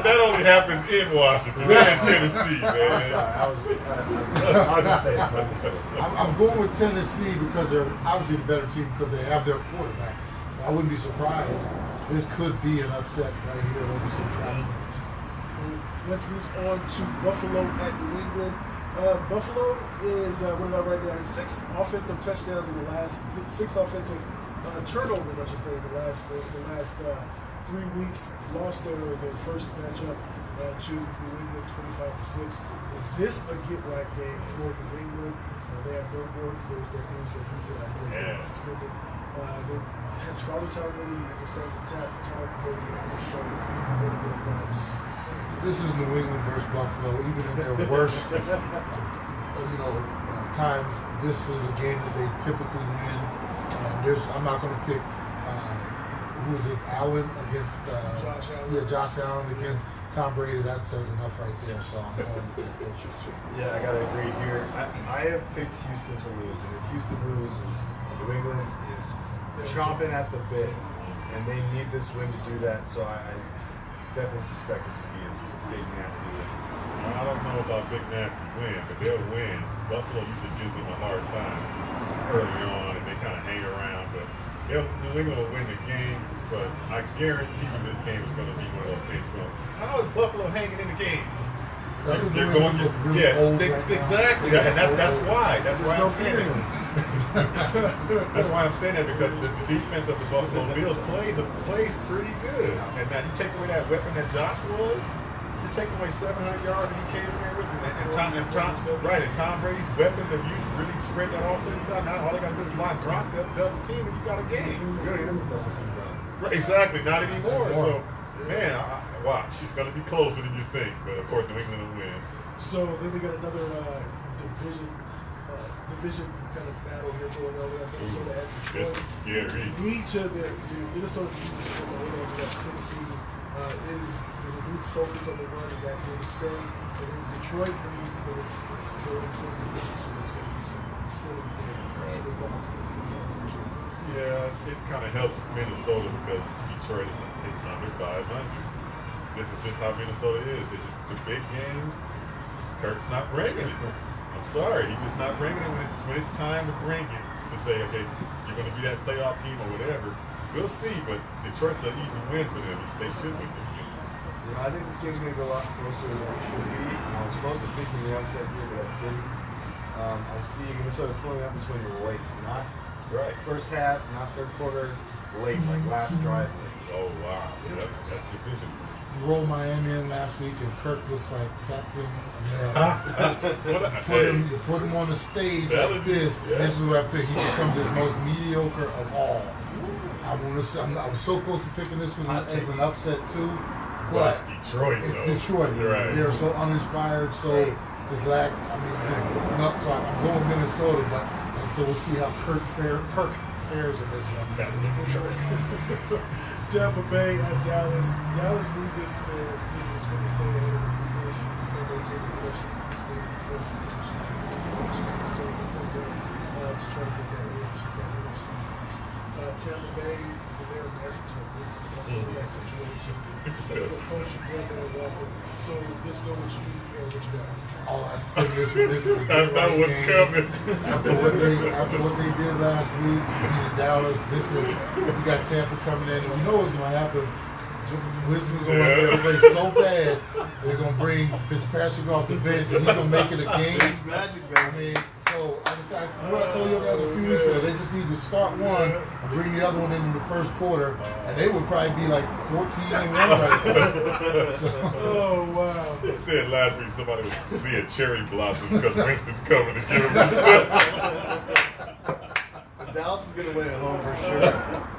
That only happens in Washington, not in Tennessee, man. I'm going with Tennessee because they're obviously the better team because they have their quarterback. I wouldn't be surprised. This could be an upset right here. Maybe some trap games. Let's move on to Buffalo at New England. Buffalo is what did I write down? 6 offensive touchdowns in the last 6 offensive turnovers, I should say, in the last 3 weeks. Lost their first matchup to New England, 25-6. Is this a get-right game for New England? They have no more. There's that news that he's been suspended. Has Father Time really is a starting time really shown what are your thoughts? This is New England versus Buffalo. Even in their worst, times, this is a game that they typically win. I'm not going to pick who is it, Allen against Josh Allen. Yeah, Josh Allen against Tom Brady. That says enough right there. So I'm going with the Patriots. Yeah, I gotta agree here. I have picked Houston to lose, and if Houston loses, New England is chomping at the bit, and they need this win to do that. So I definitely suspect it to be a big nasty win. I don't know about big nasty win, but they'll win. Buffalo usually gives them a hard time early on, and they kind of hang around. But New England will win the game. But I guarantee you this game is going to be one of those games. How is Buffalo hanging in the game? They're going, exactly, and that's why. That's why I'm saying it. That's why I'm saying that, because the defense of the Buffalo Bills plays pretty good. And now you take away that weapon that Josh was, you're taking away 700 yards, and he came in there with him. And Tom Brady's weapon to use really spread that offense out. Now all they got to do is line Gronk up, double team, and you got a game. We already have the double team. Right, exactly, not anymore. So, man, watch. It's going to be closer than you think. But of course, New England will win. So then we got another division kind of battle here going on. We have Minnesota at Detroit. This is scary. Each of the Minnesota needs to come over to that 6th seed. Is the renewed focus on the run is that here to stay? And then Detroit, it's still in the same division, so there's going to be some silly things. Yeah, it kind of helps Minnesota because Detroit is under 500. This is just how Minnesota is. They just the big games. Kirk's not bringing it. I'm sorry, he's just not bringing it when it's time to bring it. To say, okay, you're going to be that playoff team or whatever. We'll see, but Detroit's an easy win for them. They should win this game. I think this game's going to go a lot closer than it should be. I was supposed to pick the upset here, but I didn't. I see Minnesota pulling out this win late, not first half, not third quarter, late, like last drive. Oh wow, that's division. You rolled Miami in last week, and Kirk looks like Captain put him on the stage like this. Yeah. This is where I pick. He becomes his most mediocre of all. I was so close to picking this one as an upset too, but Detroit. It's Detroit. Right. They're so uninspired, so just lack. Just nuts. So I'm going Minnesota, but so we'll see how Kirk fares in this one. Tampa Bay at Dallas. Dallas needs this to really stay ahead of the Eagles and maintain the NFC East and NFC to try to get that NFC East. Tampa Bay, they're a mess in that situation. The coach is there, Walker. So let's go with you. What you got? Oh, this is a I know what's coming. After what they did last week in Dallas, we got Tampa coming in, and we know what's going to happen. Wilson's going to run their play so bad, they're going to bring Fitzpatrick off the bench, and he's going to make it a game. It's magic, baby. So what I told you guys a few weeks ago, they just need to start one and bring the other one in the first quarter, and they would probably be like 14-1 right now. Oh wow! They said last week somebody was seeing cherry blossoms because Winston's coming to give him some stuff. Dallas is going to win at home for sure.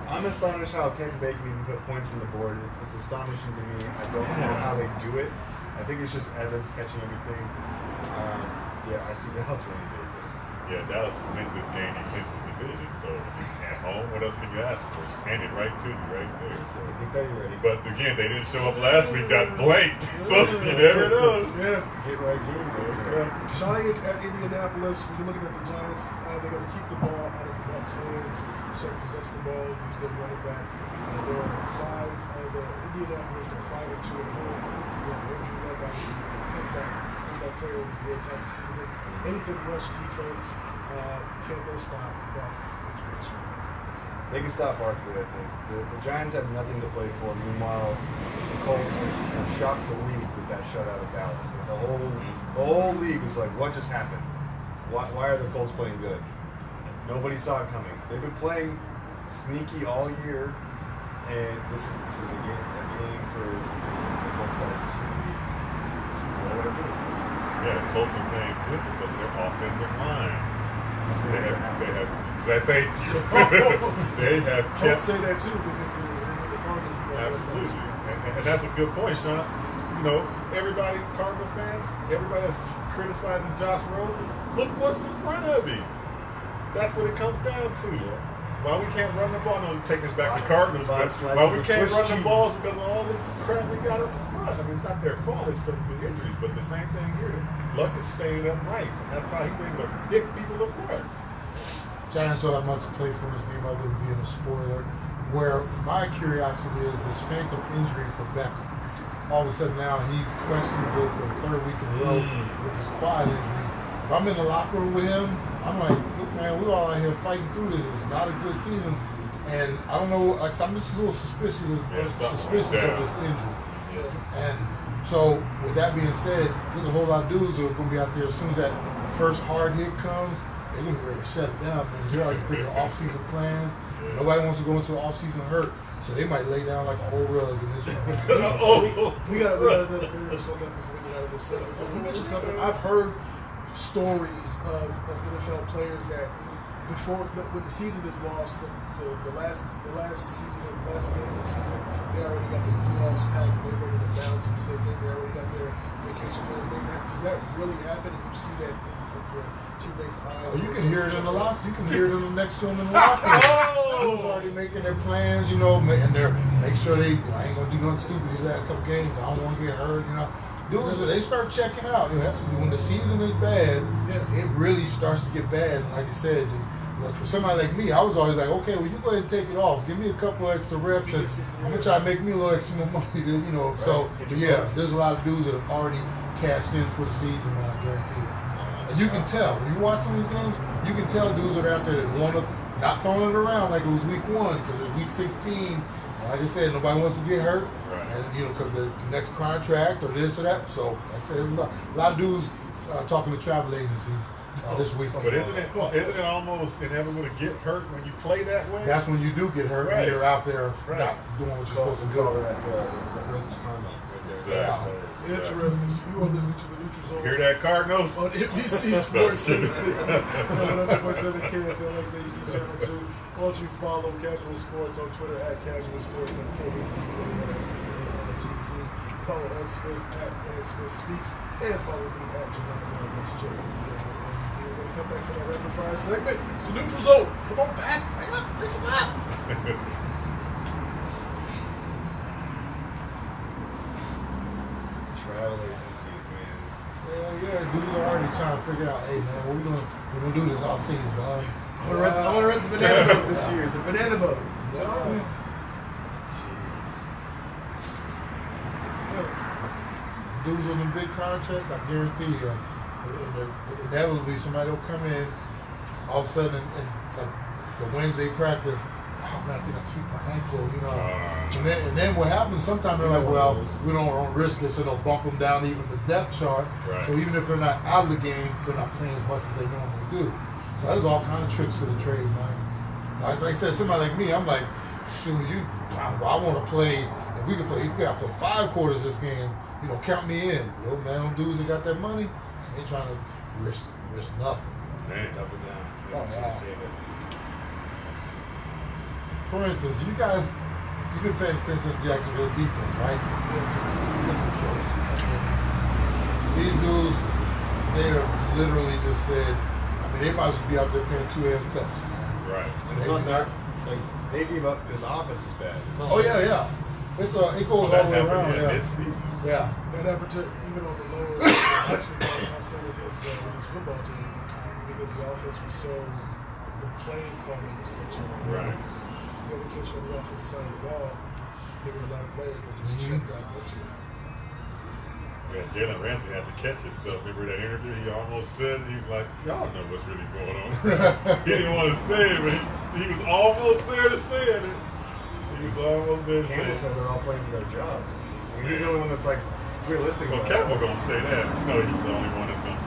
I'm astonished how Tampa Bay can even put points on the board. It's astonishing to me. I don't know how they do it. I think it's just Evans catching everything. I see Dallas winning big. Yeah, Dallas wins this game. He clinches the division. So at home, what else can you ask for? Just hand it right to you right there. So. I think that you're ready. But again, they didn't show up last week. Got blanked. So you never know. Yeah. Get right here, man. Giants at Indianapolis. When you're looking at the Giants, they got to keep the ball out of the Bucs' hands. So possess the ball, use their running back. They're at 5. The Indianapolis are 5-2 at home. Andrew Luck obviously that player of the year type of season. 8th in rush defense. Can they stop Brock? They can stop Barkley, I think. The Giants have nothing to play for. Meanwhile, the Colts have shocked the league with that shutout of Dallas. Like the whole league was like, what just happened? Why are the Colts playing good? Nobody saw it coming. They've been playing sneaky all year, and this is a game for the Colts that are just going to be what do. Yeah, the Colts are playing good because of their offensive line. Thank you. They have I would kept. say that too because the Cardinals. Absolutely. And that's a good point, Sean. You know, everybody, Cardinal fans, everybody that's criticizing Josh Rosen, look what's in front of him. That's what it comes down to. Why we can't run the ball? No, take this back to Cardinals. Why we can't run the ball is because of all this crap we got up in front. I mean, it's not their fault. It's just the injuries. But the same thing here. Luck is staying upright. And that's how he's able to pick people apart. Giants don't have much to play for in this game other than being a spoiler. Where my curiosity is this phantom injury for Beckham. All of a sudden now he's questionable for the third week in a row with his quad injury. If I'm in the locker room with him, I'm like, look, man, we're all out here fighting through this. It's not a good season. And I don't know, like, I'm just a little suspicious of this injury. Yeah. And so, with that being said, there's a whole lot of dudes who are going to be out there as soon as that first hard hit comes, they're going to be ready to shut it down. Man, they're already thinking off-season plans. Nobody wants to go into the off-season hurt, so they might lay down like a whole rug in this one. We got another minute or so left before we get out of this segment. But you mentioned something. I've heard stories of NFL players that before when the season is lost, the last season, the last game of the season, they already got the U-Hauls packed. They're ready to bounce and do their thing. They already got their vacation plans. Does that really happen? And you see that in your teammates' eyes? Oh, you can hear it in the lock. You can hear it in the next to them in the locker room. Who's already making their plans, you know, and they're make sure I ain't gonna do nothing stupid these last couple games. I don't want to get hurt, you know. Dudes, they start checking out. When the season is bad, it really starts to get bad. And like I said, for somebody like me, I was always like, okay, well, you go ahead and take it off. Give me a couple extra reps, and I'm gonna try to make me a little extra more money. You know, right. So but yeah, there's a lot of dudes that have already cashed in for the season, man. I guarantee it. And you can tell when you watch some of these games, you can tell dudes that are out there that want to not throwing it around like it was week 1 because it's week 16. Like I said, nobody wants to get hurt. And, you know, because the next contract or this or that. So, like I said, there's a lot of dudes talking to travel agencies this week. But isn't it almost inevitable to get hurt when you play that way? That's when you do get hurt when you're out there not doing what you're supposed to do. That risk karma. Exactly. Interesting. So you are listening to the Neutral Zone. Hear that, Cardinals? On NBC Sports 1060. 100.7 KSLX HD Channel 2. Why don't you follow Casual Sports on Twitter at Casual Sports. That's KACUASTZ. Follow Ed Smith at Ed Smith Speaks. And follow me at Janelle. We're going to come back for that rapid fire segment. It's the Neutral Zone. Come on back. Listen up. Travel agencies, man. Yeah, dudes are already trying to figure out, hey man, what we're gonna do this off season, dog. I want to rent the banana boat this year. The banana boat. Yeah. Dudes with them big contracts, I guarantee you, inevitably somebody will come in all of a sudden and like the Wednesday practice. Oh man, I think I tweaked my ankle, you know. And then what happens? Sometimes they're like, well, we don't want to risk it, so they'll bump them down even the depth chart. Right. So even if they're not out of the game, they're not playing as much as they normally do. So there's all kind of tricks to the trade, man. Like I said, somebody like me, I'm like, shoot, I want to play. If we got to play 5 quarters this game, you know, count me in. Yo, man, them dudes that got that money, they trying to risk nothing. Man, Double down. Oh, yeah. Save it. For instance, you've been paying attention to Jacksonville's defense, right? This is atrocious. These dudes, they are literally just said, I mean, they might as well be out there playing 2 a.m. touch. Right. And it's not that, like, they gave up because the offense is bad. It's not Oh, like, yeah. It goes all the way around. Mid-season. Yeah. That happened to even on the lower basketball, I say with his football team, because the offense was so, the playing calling was such a Right. dedication on the offensive side of the ball. There were a lot of players that just checked out. Yeah, Jalen Ramsey had to catch himself. Remember that interview? He almost said it. He was like, y'all know what's really going on. He didn't want to say it, but he was almost there to say it. He was almost there to say Campbell it. said they're all playing for their jobs. I mean, he's the only one that's like realistic. Well, Campbell gonna say that. You know, he's the only one that's gonna,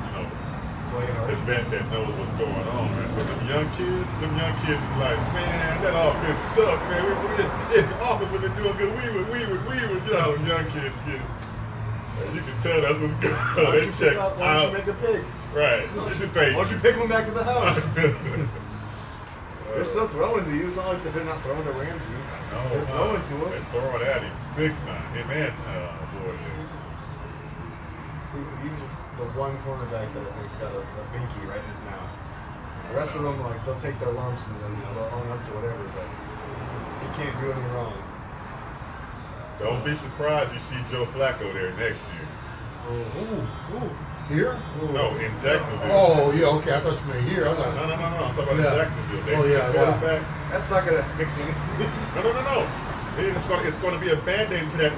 playing hard. the vet that knows what's going on, man. But them young kids is like, man, that offense sucked, man. If the offense would have been doing good, we would. You know how them young kids get it. You can tell that's what's going on. They check out. Why don't you make a pick? Right. Why don't you pick him back to the house? They're still throwing to you. It's not like they're not throwing to Ramsey. No, They're throwing to him. They're throwing at him big time. Him and boy, He's the one cornerback that I think's got a binky right in his mouth. The rest of them, like, they'll take their lumps and then they'll own up to whatever, but he can't do any wrong. don't be surprised you see Joe Flacco there next year. Here? No, in Jacksonville. Oh, yeah, okay. I thought you meant here. I was like, No. I'm talking about Yeah. in Jacksonville. They Oh, need yeah, a quarterback. That's not going to fix anything. No. It's going to be a band-aid to that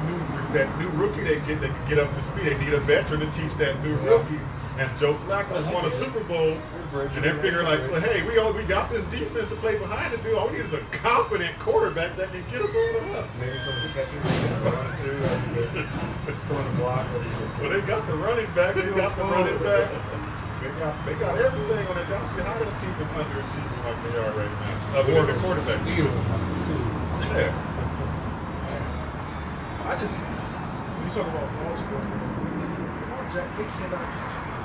new rookie they can get up to speed. They need a veteran to teach that new rookie. And Joe Flacco's won a Super Bowl, and they're figuring like, well, hey, we got this defense to play behind the dude. All we need is a competent quarterback that can get us over the hump. Maybe some of the catchers can run too. Someone to block. Well, they got the running back. They got They got everything on their team. How the team is underachieving like they are right now? Other than the quarterback. Yeah. I just, when you talk about Baltimore, Jack, they cannot continue.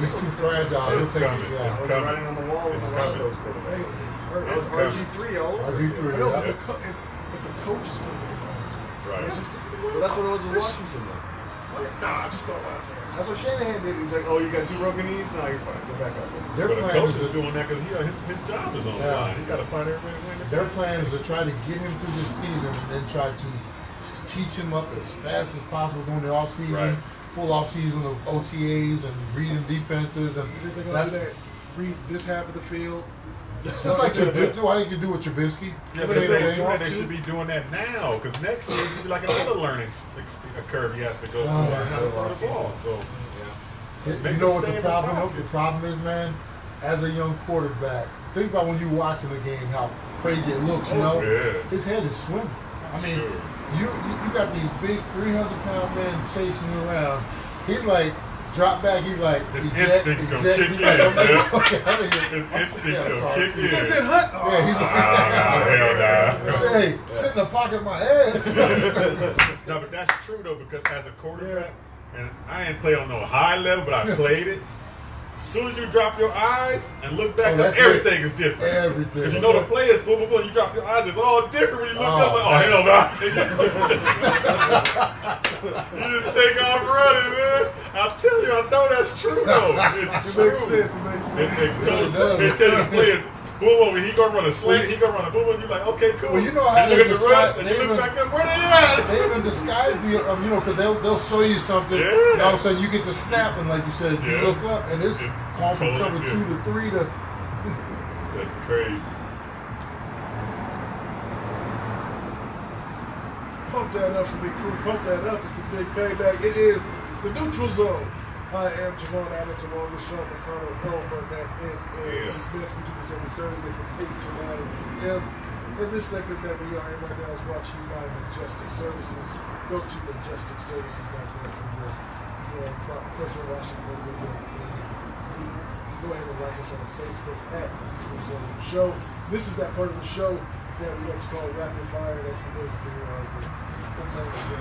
he's too fragile. It's coming. Yeah. It's I was coming. writing on the wall with It's a lot of coming. those quarterbacks. That was It's coming. RG3 all over. RG3. I know, but Yeah. the coach is putting it in. Right. Well, that's what it was with Washington, though. Nah, I just thought about it. That's what Shanahan did. He's like, oh, you got 2 broken knees? No, you're fine. Go back out there. Their But the plan coach is is doing that because his job is on the Yeah. line. He got to find everybody to win the Their game. plan is to try to get him through this season and then try to teach him up as fast as possible during the off season, Right. full off season of OTAs and reading defenses, and You think they're going to that's do that? Read this half of the field. it's just like Trubisky. Why you can do with Trubisky? Yeah, but Same they thing. should be doing that now because next year it's gonna be like another learning curve he has to go through Oh, learn how to throw the ball. So You know what the problem is, man? As a young quarterback, think about when you're watching the game, how crazy it looks. You know, yeah. his head is swimming. I mean, Sure. you got these big 300-pound men chasing you around. He's like, drop back. He's like, His eject, instincts gonna eject. kick He's in, like, don't make man. me fucking out of here. His instincts Yeah, gonna sorry. kick in. I said, Hut. Yeah, he's like, hell nah. say, sit in the pocket of my ass. No, but that's true though because as a quarterback, and I ain't played on no high level, but I played it. As soon as you drop your eyes and look back Oh, up, that's everything is different. Everything. Because you know the players, boom, boom, boom, you drop your eyes, it's all different when you look up. Like, man. hell no. You just take off running, man. I'm telling you, I know that's true though. It's It true. makes sense. It makes It sense. makes It total. does. They tell the players, boom, boom, he gonna run a slant, he gonna run a boom, boom. You're like, okay, cool. Well, you know how and you they look at the rush, describe- and you they look even- back up, where they at? They even disguise the, you know, because they'll show you something, Yeah. and all of a sudden you get to snap, and like you said, you Yeah. look up, and it's It's called from totally cover 2 to 3 to. That's crazy. Pump that up for Big Crew. Pump that up. It's the big payback. It is the neutral zone. I am Javon Adams along with Sean McConnell, Earl Burnett, and Ed Yeah. Smith. We do this every Thursday from 8 to 9 p.m. And this segment that we are in right now is brought to you by Majestic Services. Go to majesticservices.com for your pressure washing and window cleaning needs. Go ahead and like us on Facebook at Neutral Zone Show. This is that part of the show that we like to call rapid fire. That's because sometimes we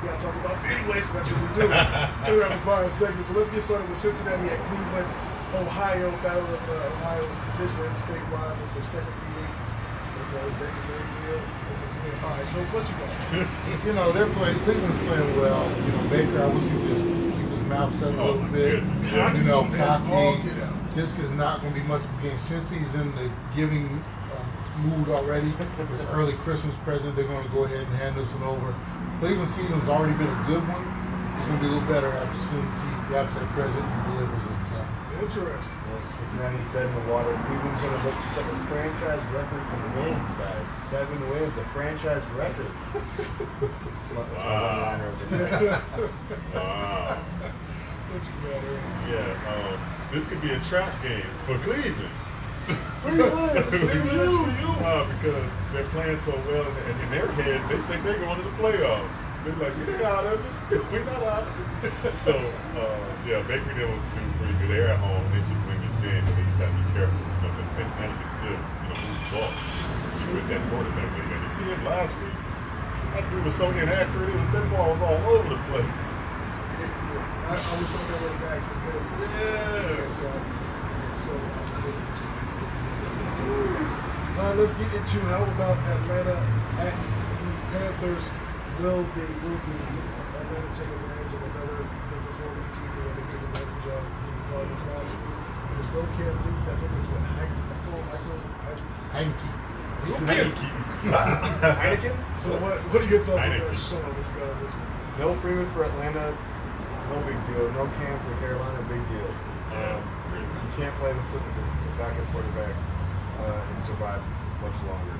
gotta talk about it anyway, so that's what we do. In the rapid fire segment. So let's get started with Cincinnati at Cleveland, Ohio. Battle of Ohio's division and state rivals. Their second meeting. Baker Mayfield. All right, so what you got? You know, Cleveland's playing well. You know, Baker, I wish he just keep his mouth shut a little bit. You know, cocky. This is not going to be much of a game. Since he's in the giving mood already, it's early Christmas present, they're going to go ahead and hand this one over. Cleveland season's already been a good one. It's going to be a little better after soon as he wraps that present and delivers it. So. Interesting. Well, Cincinnati's dead in the water. Cleveland's going to look to set a franchise record for wins, guys. 7 wins, a franchise record. That's my line Wow. What you got here? Yeah, this could be a trap game for Cleveland. Because they're playing so well, and in their head, they think they're going to the playoffs. They're like, we're out of it. We're not out of it. So, yeah, Bakery they will do pretty good. They're at home. They should win this game, but they got to be careful. Because Cincinnati can still, move the ball. With that quarterback, and you see him last week. That dude was so inaccurate. That ball was all over the place. I was on that way back from Vegas. Yeah. Let's get into how about Atlanta at the Panthers. Will Atlanta take advantage of another performing team where they took advantage of the Cardinals last week? There's no Cam Newton. I think it's what Heineken? So what are your thoughts on that, Sean? Let's go on this one. No Freeman for Atlanta, no big deal. No Cam for Carolina, big deal. You can't play the foot with this backup quarterback and survive much longer.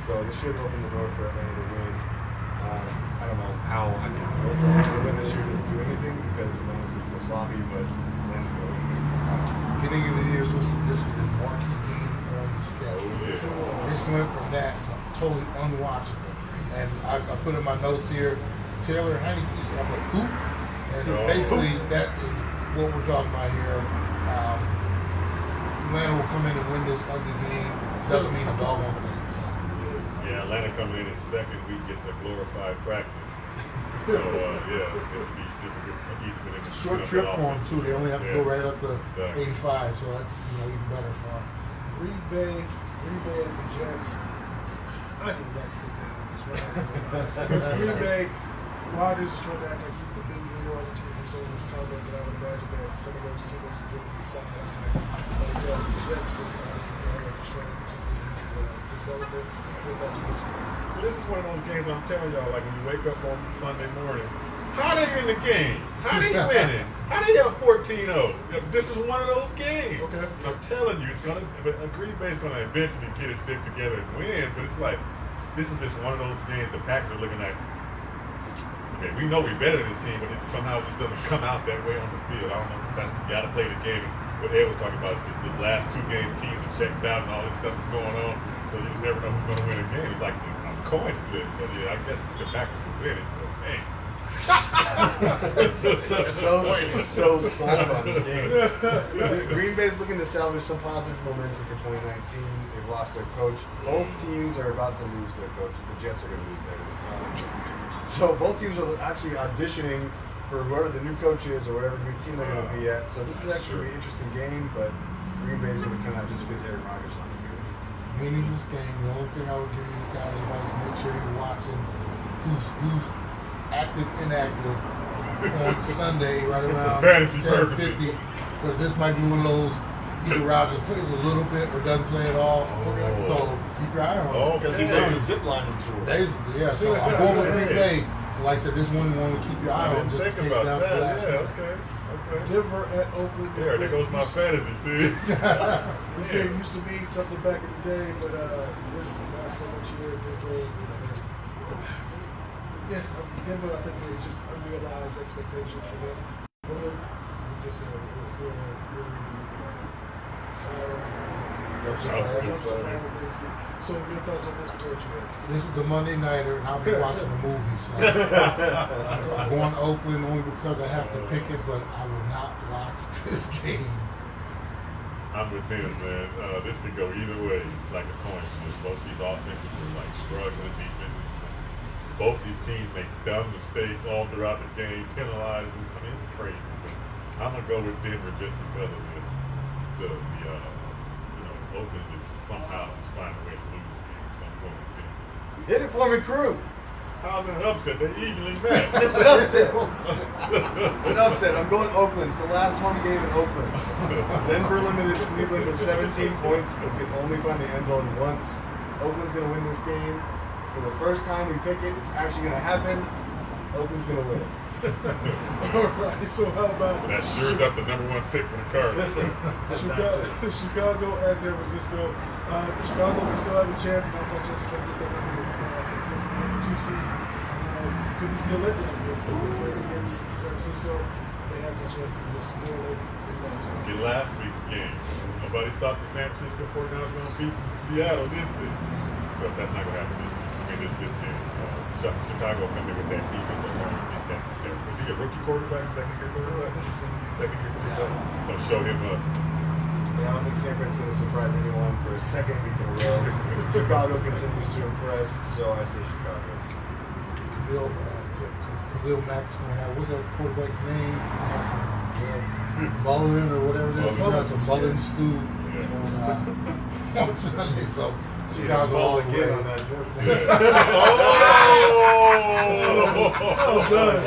So this should open the door for Atlanta to win. I don't know how I can go for Atlanta to win this year to do anything because Atlanta's been so sloppy, but Atlanta's going to win. Beginning of the year, this was the marquee game on the schedule. This went from that to totally unwatchable. And I put in my notes here, Taylor Heineke. I'm like, who? And basically, that is what we're talking about here. Atlanta will come in and win this ugly game. Doesn't mean a doggone thing. Yeah, Atlanta coming in second week gets a glorified practice. So, yeah, this will be easy for them to Short trip for them, too. They only have to go right up to 85, so that's even better for them. Green Bay and the Jets. I can write this right. Because Green Bay, Rodgers is trying to act like he's the big leader on the team from some of his comments, and I would imagine that some of those teammates are going to be something like that. But the Jets, obviously, just trying to continue his development. Well, this is one of those games I'm telling y'all, like when you wake up on Sunday morning, how they in the game? How they winning? How they have 14-0? This is one of those games. Okay. I'm telling you, Green Bay's gonna eventually get it together and win, but it's like, this is just one of those games the Packers are looking like, okay, we know we're better than this team, but it somehow just doesn't come out that way on the field. I don't know, you gotta play the game. What Ed was talking about is just the last two games, teams are checked out and all this stuff is going on, so you just never know who's gonna win a game. It's like a coin flip, but yeah, I guess the Packers will win it, but man. so sold on this game. Green Bay's looking to salvage some positive momentum for 2019. They've lost their coach. Both teams are about to lose their coach. The Jets are going to lose theirs. So both teams are actually auditioning for whoever the new coach is or whatever new team they're going to be at. So this is actually an interesting game, but Green Bay's going to come out just because Aaron Rodgers on the field. Meaning this game, the only thing I would give you guys advice: make sure you're watching who's active, inactive on Sunday, right around 10:50, because this might be one of those either Rodgers plays a little bit or doesn't play at all. So keep your eye on him. Because he's on the zip lining tour. Basically, yeah. So I'm going with Green Bay. Like I said, this one to keep your eye on just in case down for last minute. Okay. Denver at Oakland. There goes my fantasy team. This game used to mean something back in the day, but this not so much here. Yeah, Denver, I think it's just unrealized expectations for them. Willard, just So your thoughts on this match, man? This is the Monday nighter, and I'll be watching the movie. So I'm going to Oakland only because I have to pick it, but I will not watch this game. I'm with him, man. This could go either way. It's like a coin flip. Both these offenses are like struggling defenses. Both these teams make dumb mistakes all throughout the game, penalizes. I mean, it's crazy. But I'm gonna go with Denver just because of the Oakland just somehow just find a way to lose this game. So I'm going with Denver. Hit it for me, crew. How's an upset? They're evenly matched. It's an upset. It's an upset. I'm going to Oakland. It's the last home game in Oakland. Denver limited Cleveland to 17 points, but could only find the end zone once. Oakland's going to win this game. For the first time we pick it, it's actually going to happen. Oakland's going to win. All right, so how about That sure is up the number one pick for the Cardinals. Chicago at San Francisco. Chicago can still have a chance, and also chance to try to get that number 2 seed. could be still in there. If we played against San Francisco, they have the chance to just score it. In last week's game, nobody thought the San Francisco 49ers were going to beat Seattle, did they? But that's not going to happen this week. I mean, this game. Chicago coming in with that defense alone. Was he a rookie quarterback, second year quarterback? Second year quarterback. They'll show him up. Yeah, I don't think San Francisco is going to surprise anyone for a second week in a row. Chicago continues to impress, so I say Chicago. Khalil Mack's going to have, what's that quarterback's name? Have some mullen or whatever it is. He got some mullen stew on Sunday, so Chicago all the way. On that joke. Oh, good.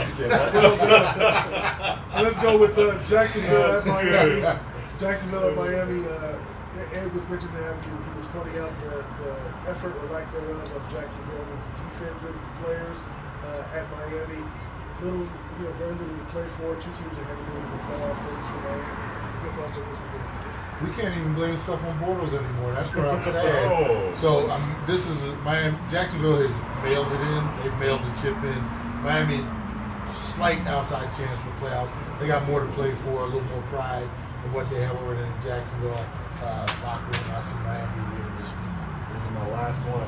Let's go with Jacksonville at Miami. Jacksonville at Miami. Ed was mentioning that he was pointing out the effort or lack thereof of Jacksonville's defensive players at Miami. Little, very little to play for. Two teams are heading into the playoff race for Miami. Your thoughts on this one? We can't even blame stuff on Bortles anymore. That's where I'm sad. So this is Miami. Jacksonville has mailed it in. They've mailed the chip in. Miami, slight outside chance for playoffs. They got more to play for, a little more pride than what they have over there in Jacksonville. Locker room. I see Miami here this week. This is my last one.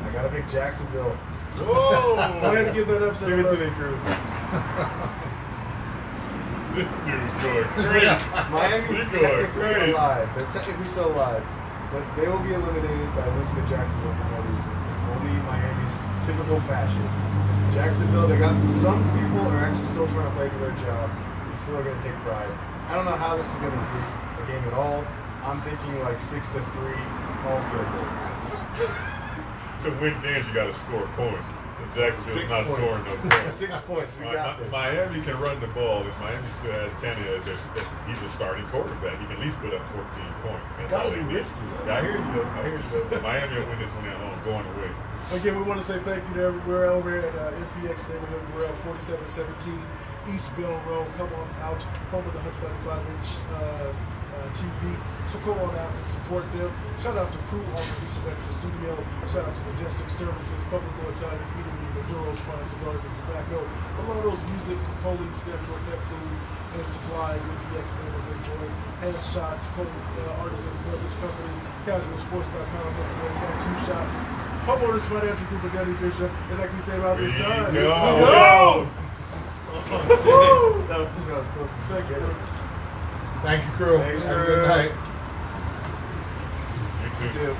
I got to pick Jacksonville. Whoa! Go ahead and give that upset. Give it to me, crew. This dude's going crazy. Miami's He's going technically crazy. alive. They're technically still alive, but they will be eliminated by losing to Jacksonville for no reason. Only Miami's typical fashion. Jacksonville, some people are actually still trying to play for their jobs. They still are going to take pride. I don't know how this is going to be a game at all. I'm thinking like 6-3, all field goals. To win games, you got to score points. And Jacksonville's not scoring no points. 6 points. We got this. Miami can run the ball. If Miami still has Tannehill, he's a starting quarterback. He can at least put up 14 points. That's Gotta all be they need. risky, though. Yeah, I hear you though. Miami will win this one at home, going away. Again, we want to say thank you to everywhere over at NPX neighborhood. We're at 4717 East Bell Road. Come on out, home of the 195-inch TV. So come on out and support them. Shout out to crew on the music back in the studio. Shout out to Majestic Services, Public Italian Eatery, Maduro's Fine Cigars and Tobacco. Along those music, police, natural net food, and supplies, NPX neighborhood joint, hand shots, artisan beverage company, casualsports.com, tattoo shop. Homeowners Financial Group of Danny Bishop, and like we say about this time, Go! That was as close as we Thank you. get. Thank you, crew. Thanks, Have a crew. good night. You too.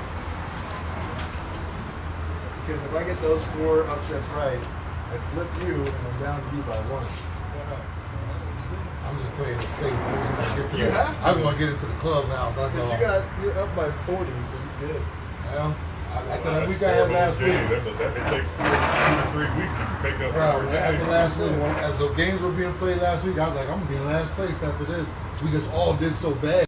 Because if I get those 4 upsets right, I flip you and I'm down to you by 1. I'm just playing it safe. I just want to get to You the, have to. I just want to get into the clubhouse. That's all. You're up by 40, so you're good. Well, after that That's week I had 4 last games. week. It takes 2 to 3 weeks to make up Bro, for after it. last week, as the games were being played last week, I was like, I'm gonna be in last place after this. We just all did so bad.